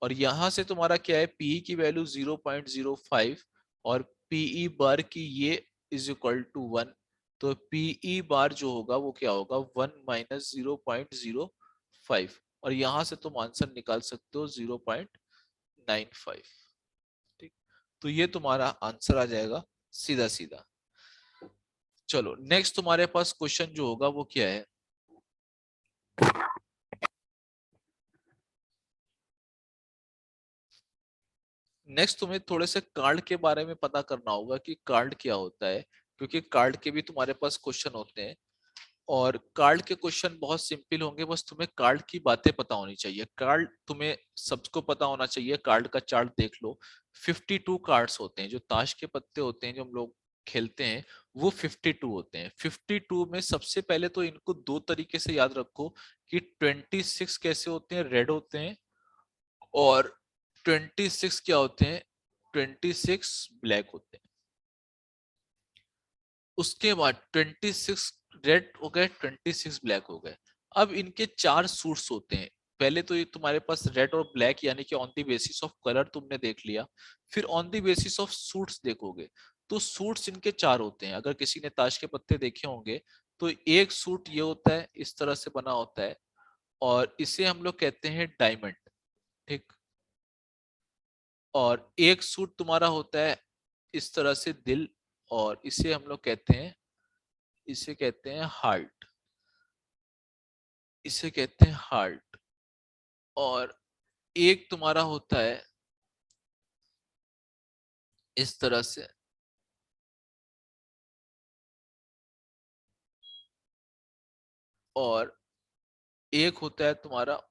और यहां से तुम्हारा क्या है, पीई की वैल्यू 0.05 और पीई बार की ये इज इक्वल टू 1। तो पीई बार जो होगा वो क्या होगा, 1 माइनस 0.05, और यहां से तुम आंसर निकाल सकते हो 0.95। ठीक, तो ये तुम्हारा आंसर आ जाएगा सीधा सीधा। चलो नेक्स्ट तुम्हारे पास क्वेश्चन जो होगा वो क्या है, नेक्स्ट तुम्हें थोड़े से कार्ड के बारे में पता करना होगा कि कार्ड क्या होता है, क्योंकि कार्ड के भी तुम्हारे पास क्वेश्चन होते हैं। और कार्ड के क्वेश्चन बहुत सिंपल होंगे, बस तुम्हें कार्ड की बातें पता होनी चाहिए। कार्ड तुम्हें सबको पता होना चाहिए, कार्ड का चार्ट देख लो। 52 कार्ड्स होते हैं, जो ताश के पत्ते होते हैं जो हम लोग खेलते हैं, वो 52 होते हैं। 52 में सबसे पहले तो इनको दो तरीके से याद रखो कि 26 कैसे होते हैं, रेड होते हैं, और 26 क्या होते हैं, 26 ब्लैक होते हैं। उसके बाद 26 रेड हो गए, 26 ब्लैक हो गए। अब इनके 4 सूट्स होते हैं। पहले तो ये तुम्हारे पास रेड और ब्लैक, यानी कि on the basis of colour तुमने देख लिया। फिर on the basis of suits देखोगे, तो सूट्स इनके 4 होते हैं। अगर किसी ने ताश के पत्ते देखे होंगे तो एक सूट ये होता है, इस तरह से बना होता है, और इसे हम लोग कहते हैं डायमंड। ठीक, और एक सूट तुम्हारा होता है इस तरह से दिल, और इसे हम लोग कहते हैं, इसे कहते हैं हार्ट, इसे कहते हैं हार्ट। और एक तुम्हारा होता है इस तरह से, और एक होता है तुम्हारा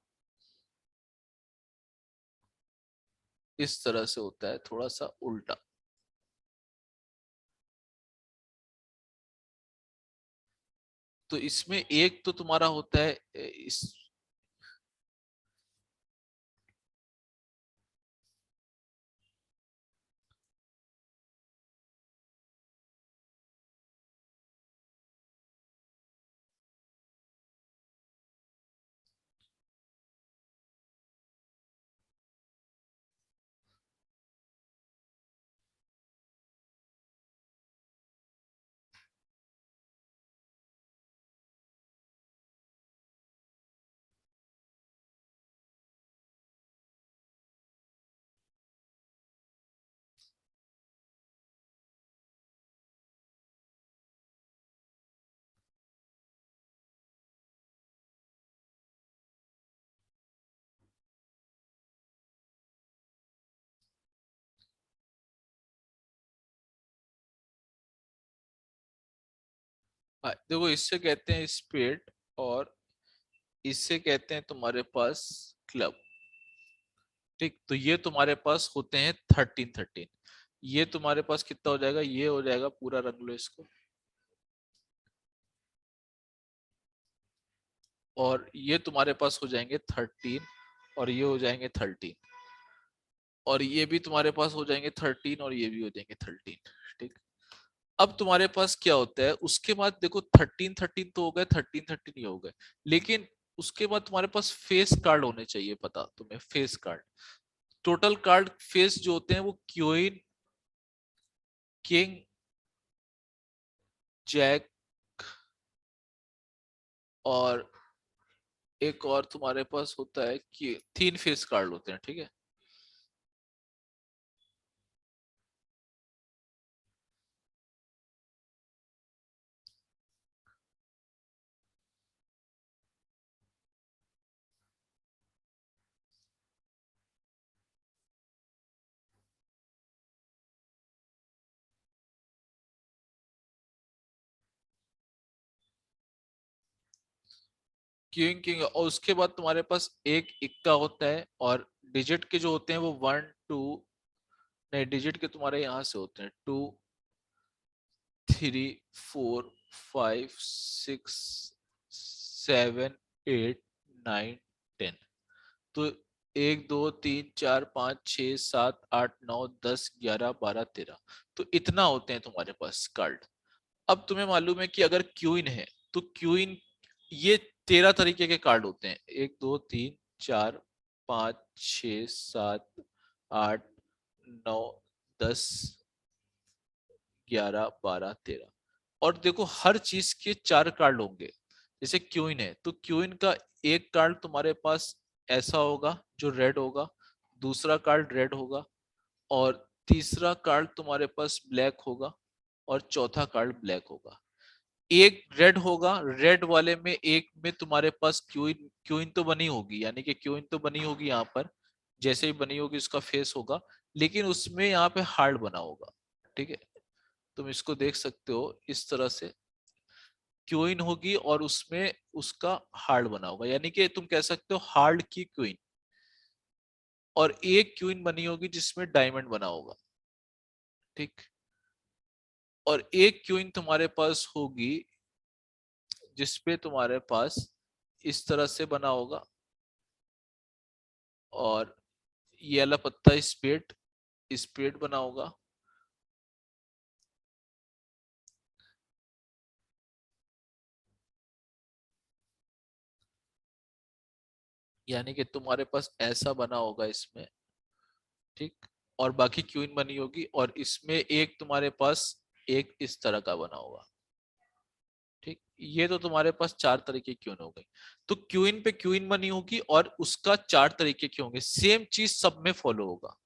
इस तरह से, होता है थोड़ा सा उल्टा। तो इसमें एक तो तुम्हारा होता है इस, देखो इससे कहते हैं स्पेड, और इससे कहते हैं तुम्हारे पास क्लब। ठीक, तो ये तुम्हारे पास होते हैं 13 13। ये तुम्हारे पास कितना हो जाएगा, ये हो जाएगा, पूरा रंग लो इसको, और ये तुम्हारे पास हो जाएंगे 13, और ये हो जाएंगे 13, और ये भी तुम्हारे पास हो जाएंगे 13, और ये भी हो जाएंगे 13। ठीक, अब तुम्हारे पास क्या होता है उसके बाद, देखो 13 13 तो हो गए, 13 13 ही हो गए, लेकिन उसके बाद तुम्हारे पास फेस कार्ड होने चाहिए। पता तुम्हें face card, total card face जो होते हैं वो क्वीन, किंग, जैक, और एक और तुम्हारे पास होता है कि 3 फेस कार्ड होते हैं। ठीक है, क्यूइंग किंग, और उसके बाद तुम्हारे पास एक इक्का होता है, और डिजिट के जो होते हैं वो 1 2, नहीं डिजिट के तुम्हारे यहाँ से होते हैं 2 3 4 5 6 7 8 9 10। तो 1 2 3 4 5 6 7 8 9 10 11 12 13, तो इतना होते हैं तुम्हारे पास कार्ड। अब तुम्हें मालूम है कि अगर क्यूइन है तो क्यूइन, ये 13 तरीके के कार्ड होते हैं, 1 2 3 4 5 6 7 8 9 10 11 12 13, और देखो हर चीज के 4 कार्ड होंगे। जैसे क्यूइन है तो क्यूइन का एक कार्ड तुम्हारे पास ऐसा होगा जो रेड होगा, दूसरा कार्ड रेड होगा, और तीसरा कार्ड तुम्हारे पास ब्लैक होगा, और चौथा कार्ड ब्लैक होगा। एक रेड होगा, रेड वाले में एक में तुम्हारे पास क्यूइन क्यूइन तो बनी होगी, यानी कि क्यूइन तो बनी होगी यहाँ पर, जैसे ही बनी होगी उसका फेस होगा, लेकिन उसमें यहाँ पे हार्ट बना होगा। ठीक है, तुम इसको देख सकते हो इस तरह से, क्यूइन होगी और उसमें उसका हार्ट बना होगा, यानी कि तुम कह सकते हो हार्ट की क्यूइन। और एक क्यूइन बनी होगी जिसमें डायमंड बना होगा। ठीक, और एक क्यूइन तुम्हारे पास होगी जिसपे तुम्हारे पास इस तरह से बना होगा, और ये वाला पत्ता स्पेड स्पेड बना होगा, यानी कि तुम्हारे पास ऐसा बना होगा इसमें। ठीक, और बाकी क्यूइन बनी होगी, और इसमें एक तुम्हारे पास एक इस तरह का बना होगा। ठीक, ये तो तुम्हारे पास 4 तरीके क्यूइन हो गई। तो क्यूइन पे क्यूइन बनी होगी और उसका 4 तरीके के होंगे, सेम चीज सब में फॉलो होगा,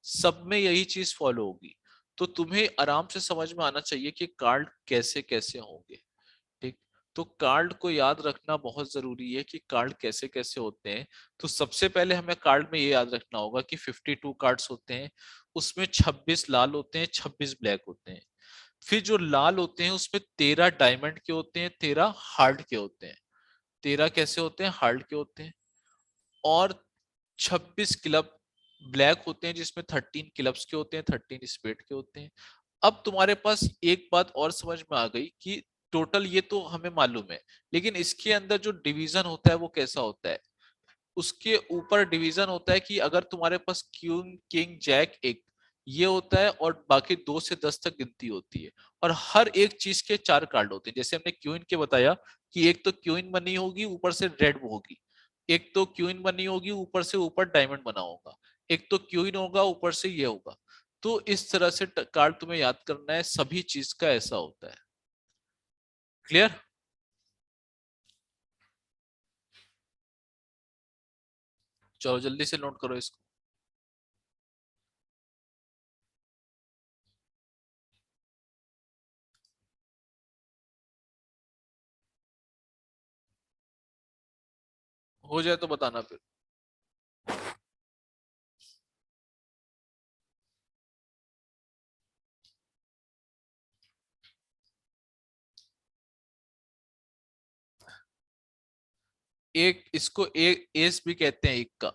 सब में यही चीज फॉलो होगी। तो तुम्हें आराम से समझ में आना चाहिए कि कार्ड कैसे कैसे होंगे। ठीक, तो कार्ड को याद रखना बहुत जरूरी है कि कार्ड कैसे कैसे होते हैं। तो सबसे पहले हमें कार्ड में ये याद रखना होगा कि 52 कार्ड्स होते हैं, उसमें 26 लाल होते हैं, 26 ब्लैक होते हैं। फिर जो लाल होते हैं उसमें 13 डायमंड के होते हैं, 13 हार्ट के होते हैं। 13 कैसे होते हैं? हार्ट के होते हैं। और 26 क्लब ब्लैक होते हैं जिसमें 13 क्लब्स के होते हैं, 13 स्पेड के होते हैं। अब तुम्हारे पास एक बात और समझ में आ गई कि टोटल ये तो हमें मालूम है, लेकिन इसके अंदर जो डिवीजन होता है वो कैसा होता है। उसके ऊपर डिवीजन होता है कि अगर तुम्हारे पास क्वीन किंग जैक एक ये होता है, और बाकी 2 से 10 तक गिनती होती है, और हर एक चीज के 4 कार्ड होते हैं। जैसे हमने क्वीन के बताया कि एक तो क्वीन बनी होगी ऊपर से रेड होगी, एक तो क्वीन बनी होगी ऊपर से ऊपर डायमंड बना होगा, एक तो क्वीन होगा ऊपर से ये होगा। तो इस तरह से कार्ड तुम्हें याद करना है, सभी चीज का ऐसा होता है। क्लियर? चलो जल्दी से नोट करो इसको। हो जाए तो बताना फिर। एक इसको एक एस भी कहते हैं एक का।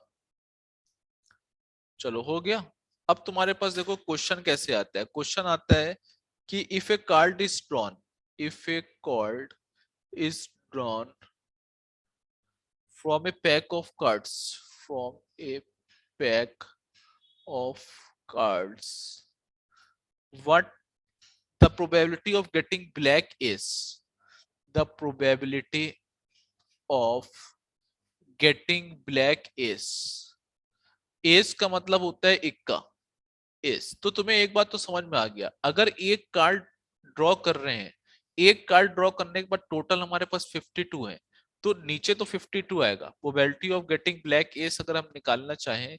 चलो हो गया। अब तुम्हारे पास देखो क्वेश्चन कैसे आता है। क्वेश्चन आता है कि if A card is drawn, if A card is drawn from a pack of cards, from a pack of cards, what the probability of getting black is? The probability of getting black is का मतलब होता है इक्का। S, तो तुम्हें एक बात तो समझ में आ गया, अगर एक कार्ड ड्रॉ कर रहे हैं, एक कार्ड ड्रॉ करने के बाद टोटल हमारे पास 52 है, तो नीचे तो 52 आएगा। Probability of getting black S अगर हम निकालना चाहें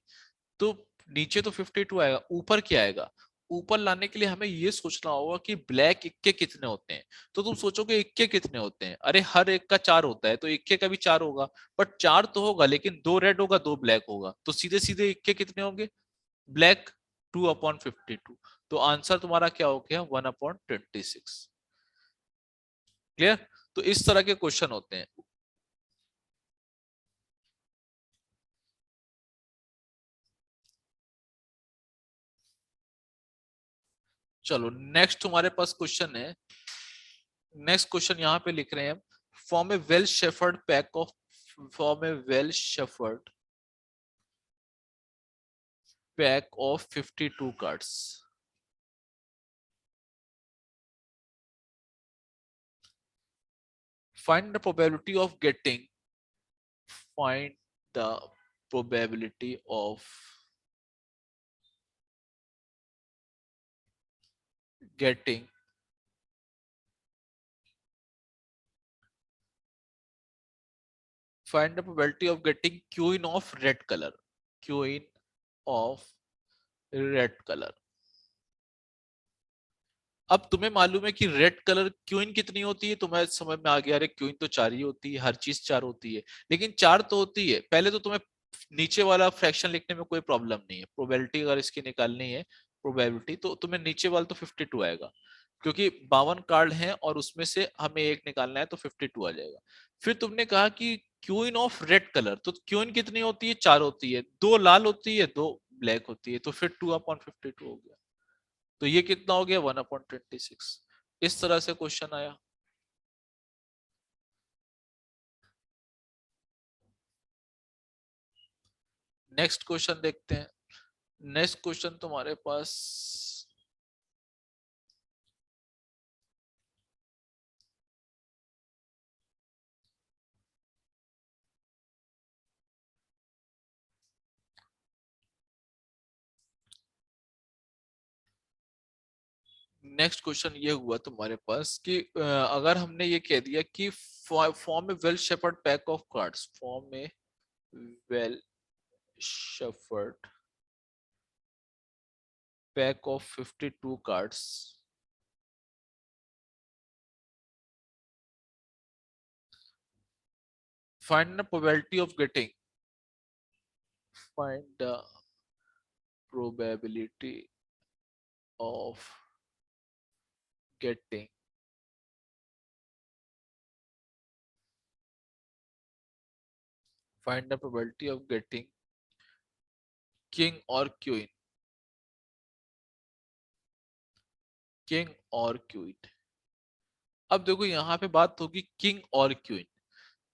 तो नीचे तो 52 आएगा, ऊपर क्या आएगा? ऊपर लाने के लिए हमें ये सोचना होगा कि ब्लैक इक्के कितने होते हैं। तो तुम सोचोगे इक्के कितने होते हैं, अरे हर एक का 4 होता है, तो इक्के का भी 4 होगा। बट 4 तो होगा लेकिन 2 रेड होगा 2 ब्लैक होगा, तो सीधे सीधे इक्के कितने होंगे? ब्लैक 2/52। तो आंसर तुम्हारा क्या हो गया? 1/26। क्लियर? तो इस तरह के क्वेश्चन होते हैं। चलो नेक्स्ट तुम्हारे पास क्वेश्चन है। नेक्स्ट क्वेश्चन यहाँ पे लिख रहे हैं, form A well shepherd pack of form A well shepherd pack of 52 cards. Find the probability of getting find the probability of getting find the probability of getting queen of red color, queen of red color। अब तुम्हें मालूम है कि red colour queen कितनी होती है, तुम्हें समझ में आ गया, अरे क्वीन तो 4 ही होती है, हर चीज 4 होती है, लेकिन 4 तो होती है। पहले तो तुम्हें नीचे वाला फ्रैक्शन लिखने में कोई प्रॉब्लम नहीं है, प्रोबेबिलिटी अगर इसकी निकालनी है प्रोबेबिलिटी, तो तुम्हें नीचे वाला तो 52 आएगा, क्योंकि 52 कार्ड हैं और उसमें से हमें एक निकालना है, तो 52 आ जाएगा। फिर तुमने कहा कि क्वीन ऑफ रेड कलर, तो क्वीन कितनी होती है, 4 होती है, 2 लाल होती है, 2 ब्लैक होती है, तो फिर 2/52 हो गया। तो ये कितना हो गया, 1/26। इस तरह से क्वेश्चन आया। नेक्स्ट क्वेश्चन देखते हैं। नेक्स्ट क्वेश्चन तुम्हारे पास नेक्स्ट क्वेश्चन ये हुआ तुम्हारे पास कि अगर हमने ये कह दिया कि form A well shepherd pack of cards, form A well shepherd pack of 52 cards, find the probability of getting find the probability of getting find the probability of getting king or queen, king और queen. अब देखो यहाँ पे बात होगी king और queen,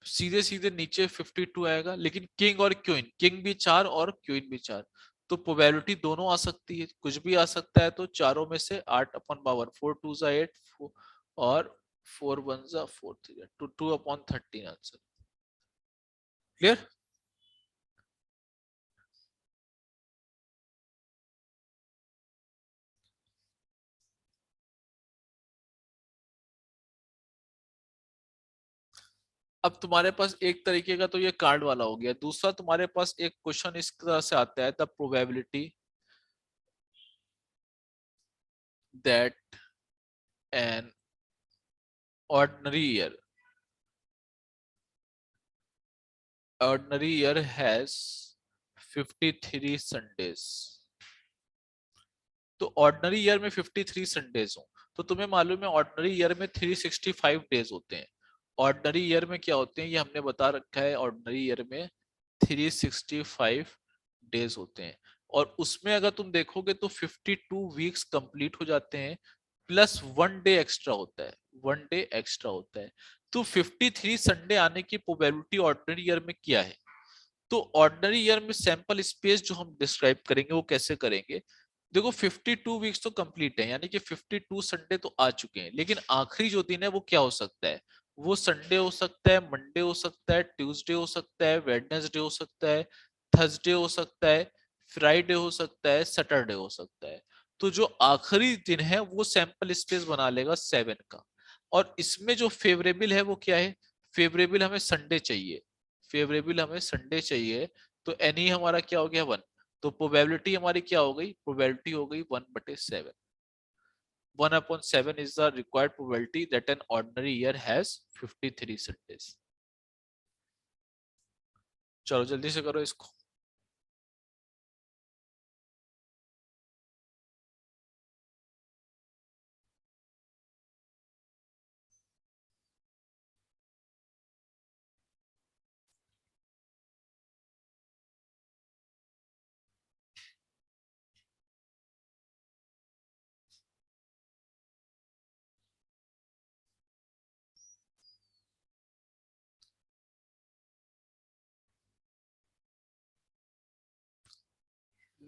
सीधे सीधे नीचे 52 आएगा, लेकिन किंग और क्वीन, किंग भी 4 और क्वीन भी 4, तो प्रोबेबिलिटी दोनों आ सकती है, कुछ भी आ सकता है। तो चारों में से 8/52, 4 2 8 और 4 1 4 3 तो 2/13 आंसर। क्लियर? अब तुम्हारे पास एक तरीके का तो ये कार्ड वाला हो गया, दूसरा तुम्हारे पास एक क्वेश्चन इस तरह से आता है, the probability that an ordinary year has 53 Sundays. तो ऑर्डिनरी ईयर में 53 संडेज हो, तो तुम्हें मालूम है ऑर्डिनरी ईयर में 365 डेज होते हैं। ऑर्डिनरी ईयर में क्या होते हैं ये हमने बता रखा है, ऑर्डिनरी ईयर में 365 डेज होते हैं, और उसमें अगर तुम देखोगे तो 52 वीक्स कंप्लीट हो जाते हैं, प्लस 1 डे एक्स्ट्रा होता है, 1 डे एक्स्ट्रा होता है। तो 53 संडे आने की प्रोबेबिलिटी ऑर्डिनरी ईयर में क्या है? तो ऑर्डिनरी ईयर में सैंपल स्पेस जो हम डिस्क्राइब करेंगे वो कैसे करेंगे, देखो 52 वीक्स तो कंप्लीट है, यानी कि 52 संडे तो आ चुके हैं, लेकिन आखिरी जो दिन है वो क्या हो सकता है, वो संडे हो सकता है, मंडे हो सकता है, ट्यूसडे हो सकता है, वेडनेसडे हो सकता है, थर्सडे हो सकता है, फ्राइडे हो सकता है, सैटरडे हो सकता है। तो जो आखिरी दिन है वो सैंपल स्पेस बना लेगा 7 का, और इसमें जो फेवरेबल है वो क्या है, फेवरेबल हमें संडे चाहिए, फेवरेबल हमें संडे चाहिए, तो एनी हमारा क्या हो गया 1, तो प्रोबेबिलिटी हमारी क्या हो गई, प्रोबेबिलिटी हो गई 1/7। 1/7 is the required probability that an ordinary year has 53 Sundays। चलो जल्दी से करो इसको।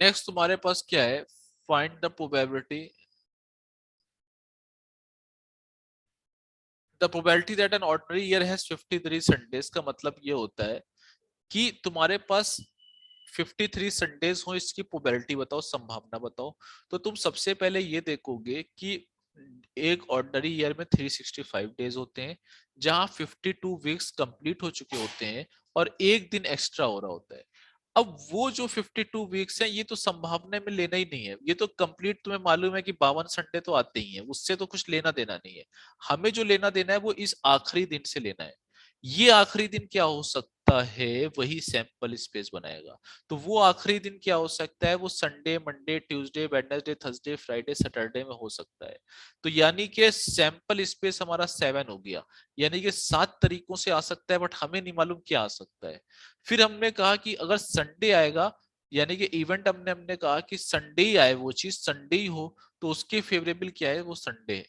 नेक्स्ट तुम्हारे पास क्या है, find the probability that an ordinary year has 53 Sundays. का मतलब ये होता है कि तुम्हारे पास 53 संडेज हो, इसकी प्रोबेबिलिटी बताओ, संभावना बताओ। तो तुम सबसे पहले ये देखोगे कि एक ऑर्डिनरी ईयर में 365 डेज होते हैं, जहां 52 वीक्स कंप्लीट हो चुके होते हैं और एक दिन एक्स्ट्रा हो रहा होता है। अब वो जो 52 वीक्स हैं, ये तो संभावना में लेना ही नहीं है, ये तो कंप्लीट तुम्हें मालूम है कि 52 संडे तो आते ही हैं, उससे तो कुछ लेना देना नहीं है। हमें जो लेना देना है वो इस आखिरी दिन से लेना है। ये आखिरी दिन क्या हो सकता है, वही सैंपल स्पेस बनाएगा। तो वो आखिरी दिन क्या हो सकता है, वो Sunday, Monday, Tuesday, Wednesday, Thursday, Friday, Saturday में हो सकता है। तो यानी कि सैंपल स्पेस हमारा 7 हो गया, यानी कि 7 तरीकों से आ सकता है, बट हमें नहीं मालूम क्या आ सकता है। फिर हमने कहा कि अगर संडे आएगा, यानी कि इवेंट हमने कहा कि संडे ही आए, वो चीज संडे ही हो, तो उसके फेवरेबल क्या है, वो संडे है।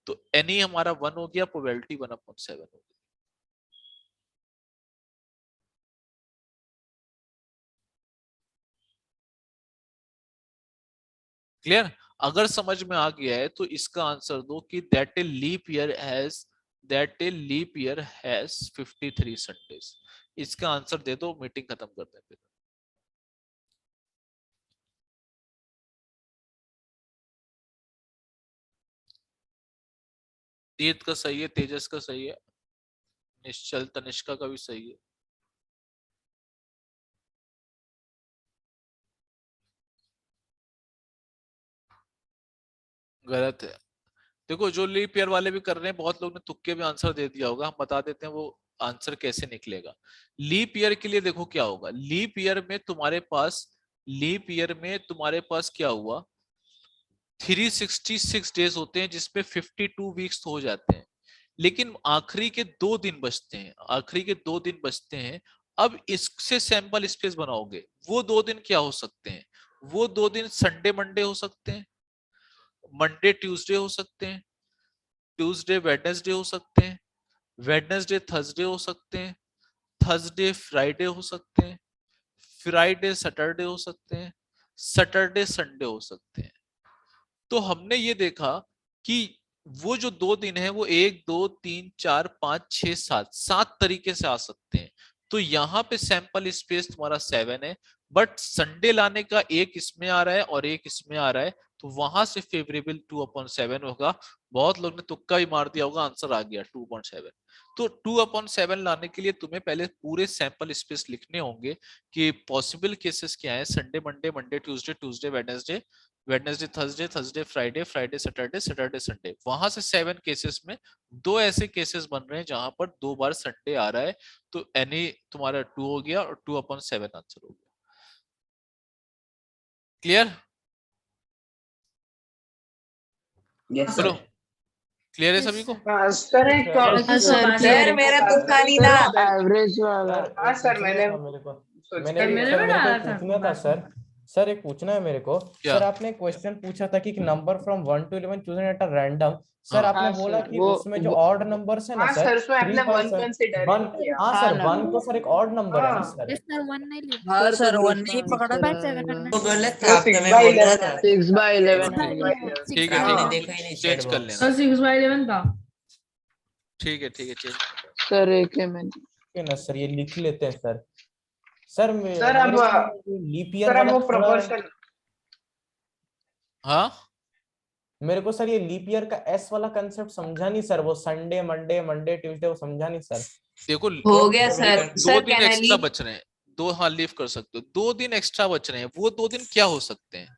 तो एनी हमारा 1 हो गया, प्रोबेबिलिटी 1/7 हो गई। क्लियर? अगर समझ में आ गया है तो इसका आंसर दो कि that a leap year has 53 Sundays. इसका आंसर दे दो, मीटिंग खत्म करते हैं फिर। तीर्थ का सही है, तेजस का सही है, निश्चल तनिष्का का भी सही है। गलत है। देखो, जो लीप ईयर वाले भी कर रहे हैं, बहुत लोग ने तुक्के में आंसर दे दिया होगा, हम बता देते हैं वो आंसर कैसे निकलेगा। लीप ईयर के लिए देखो क्या होगा, लीप ईयर में तुम्हारे पास क्या हुआ, 366 डेज होते हैं, जिसमें 52 वीक्स हो जाते हैं, लेकिन आखिरी के 2 दिन बचते हैं। अब इससे सैंपल स्पेस बनाओगे, वो 2 दिन क्या हो सकते हैं, वो 2 दिन संडे मंडे हो सकते हैं, मंडे ट्यूसडे हो सकते हैं, ट्यूसडे वेडनेसडे हो सकते हैं, वेडनेसडे थर्सडे हो सकते हैं, थर्सडे फ्राइडे हो सकते हैं, फ्राइडे सैटरडे हो सकते हैं, सैटरडे संडे हो सकते हैं। तो हमने ये देखा कि वो जो 2 दिन है वो 1 2 3 4 5 6 7 तरीके से आ सकते हैं। तो यहाँ पे सैंपल स्पेस तुम्हारा 7 है, बट संडे लाने का एक इसमें आ रहा है और एक इसमें आ रहा है, तो वहां से फेवरेबल 2/7 होगा। बहुत लोग ने तुक्का भी मार दिया होगा, आंसर आ गया 2/7। तो 2/7 लाने के लिए तुम्हें पहले पूरे सैंपल स्पेस लिखने होंगे कि पॉसिबल केसेस क्या है, Sunday Monday, Monday Tuesday, Tuesday Wednesday, Wednesday Thursday, Thursday Friday, Friday Saturday, Saturday Sunday. वहां से 7 केसेस में 2 ऐसे केसेस बन रहे हैं जहां पर 2 बार संडे आ रहा है। तो एनी तुम्हारा 2 हो गया और 2/7 आंसर हो गया। क्लियर? यस चलो, सर। क्लियर है सभी को? सर एक सर मेरा तुक्का नहीं था। एवरेज वाला। हाँ सर, मैंने मैंने मेरे सर में मेरे डाला को था पूछना था सर एक पूछना है मेरे को। क्या? सर आपने क्वेश्चन पूछा था कि number from 1 to 11 chosen at a random. Sir हाँ। आपने हाँ बोला सर, कि वो उसमें जो ऑड नंबर्स है ना हाँ सर, सर, उसमें आपने 3 वन कंसिडर वन, किया। हाँ सर 1 तो सर एक ऑड नंबर है ना सर। हाँ सर, तो 1 नहीं पकड़ा था। तो गलत था, वो आपने 6 मैं बाई बोल रहा 11 था। 6/11 ठीक होगा। है, ठीक आपने है, देखा ही नहीं चेंज चैट कर बॉक्स। लेना। 6/11 था। ठीक है, चेंज। सर एक है मैंने। ठीक है ना सर, ये लिख लेते हैं सर। सर सर अब मेरे को लीप ईयर सर अब वाला वो थोड़ा, प्रोपोर्शन। हाँ, मेरे को सर ये लीप ईयर का एस वाला कंसेप्ट समझा नहीं सर। वो संडे मंडे, मंडे ट्यूसडे, वो समझा नहीं सर। देखो हो गया वो भी सर। कर- दो सर दिन कैन आई एक्स्ट्रा लीव? बच रहे हैं, 2, हाँ लीव कर सकते हो, 2 दिन एक्स्ट्रा बच रहे हैं, वो 2 दिन क्या हो सकते हैं?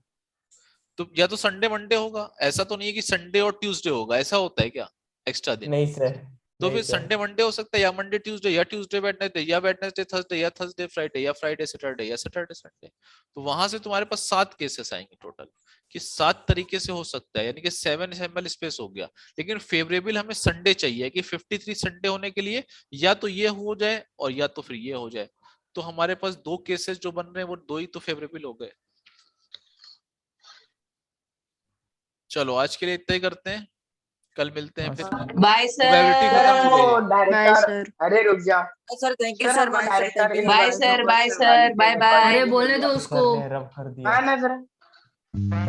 तो या तो संडे मंडे होगा, ऐसा तो नहीं है कि संडे और ट्यूसडे होगा, ऐसा होता है क्या एक्स्ट्रा दिन? नहीं सर, तो नहीं फिर सर। संडे मंडे हो सकता है, या मंडे ट्यूसडे, या ट्यूसडे वेडनेसडे, या वेडनेसडे थर्सडे, या थर्सडे फ्राइडे, या फ्राइडे सैटरडे, या सैटरडे संडे। तो वहां से तुम्हारे पास 7 केसेस आएंगे टोटल, कि 7 तरीके से हो सकता है, यानी कि 7 सैंपल स्पेस हो गया। लेकिन फेवरेबल हमें संडे चाहिए कि 53 संडे होने के लिए या तो ये हो जाए और या तो फिर ये हो जाए। तो हमारे पास 2 केसेस जो बन रहे हैं वो 2 ही तो फेवरेबल हो गए। चलो आज के लिए इतना ही करते हैं। कल मिलते हैं फिर। Bye Probability sir. खत्म हो वो गई। डायरेक्टर, अरे रुक जा sir thank you sir, sir, हम bye sir, director thank you bye sir, bye sir, bye bye. अरे बोलने दो उसको। सर ने रब कर दिया। हाँ ना जरा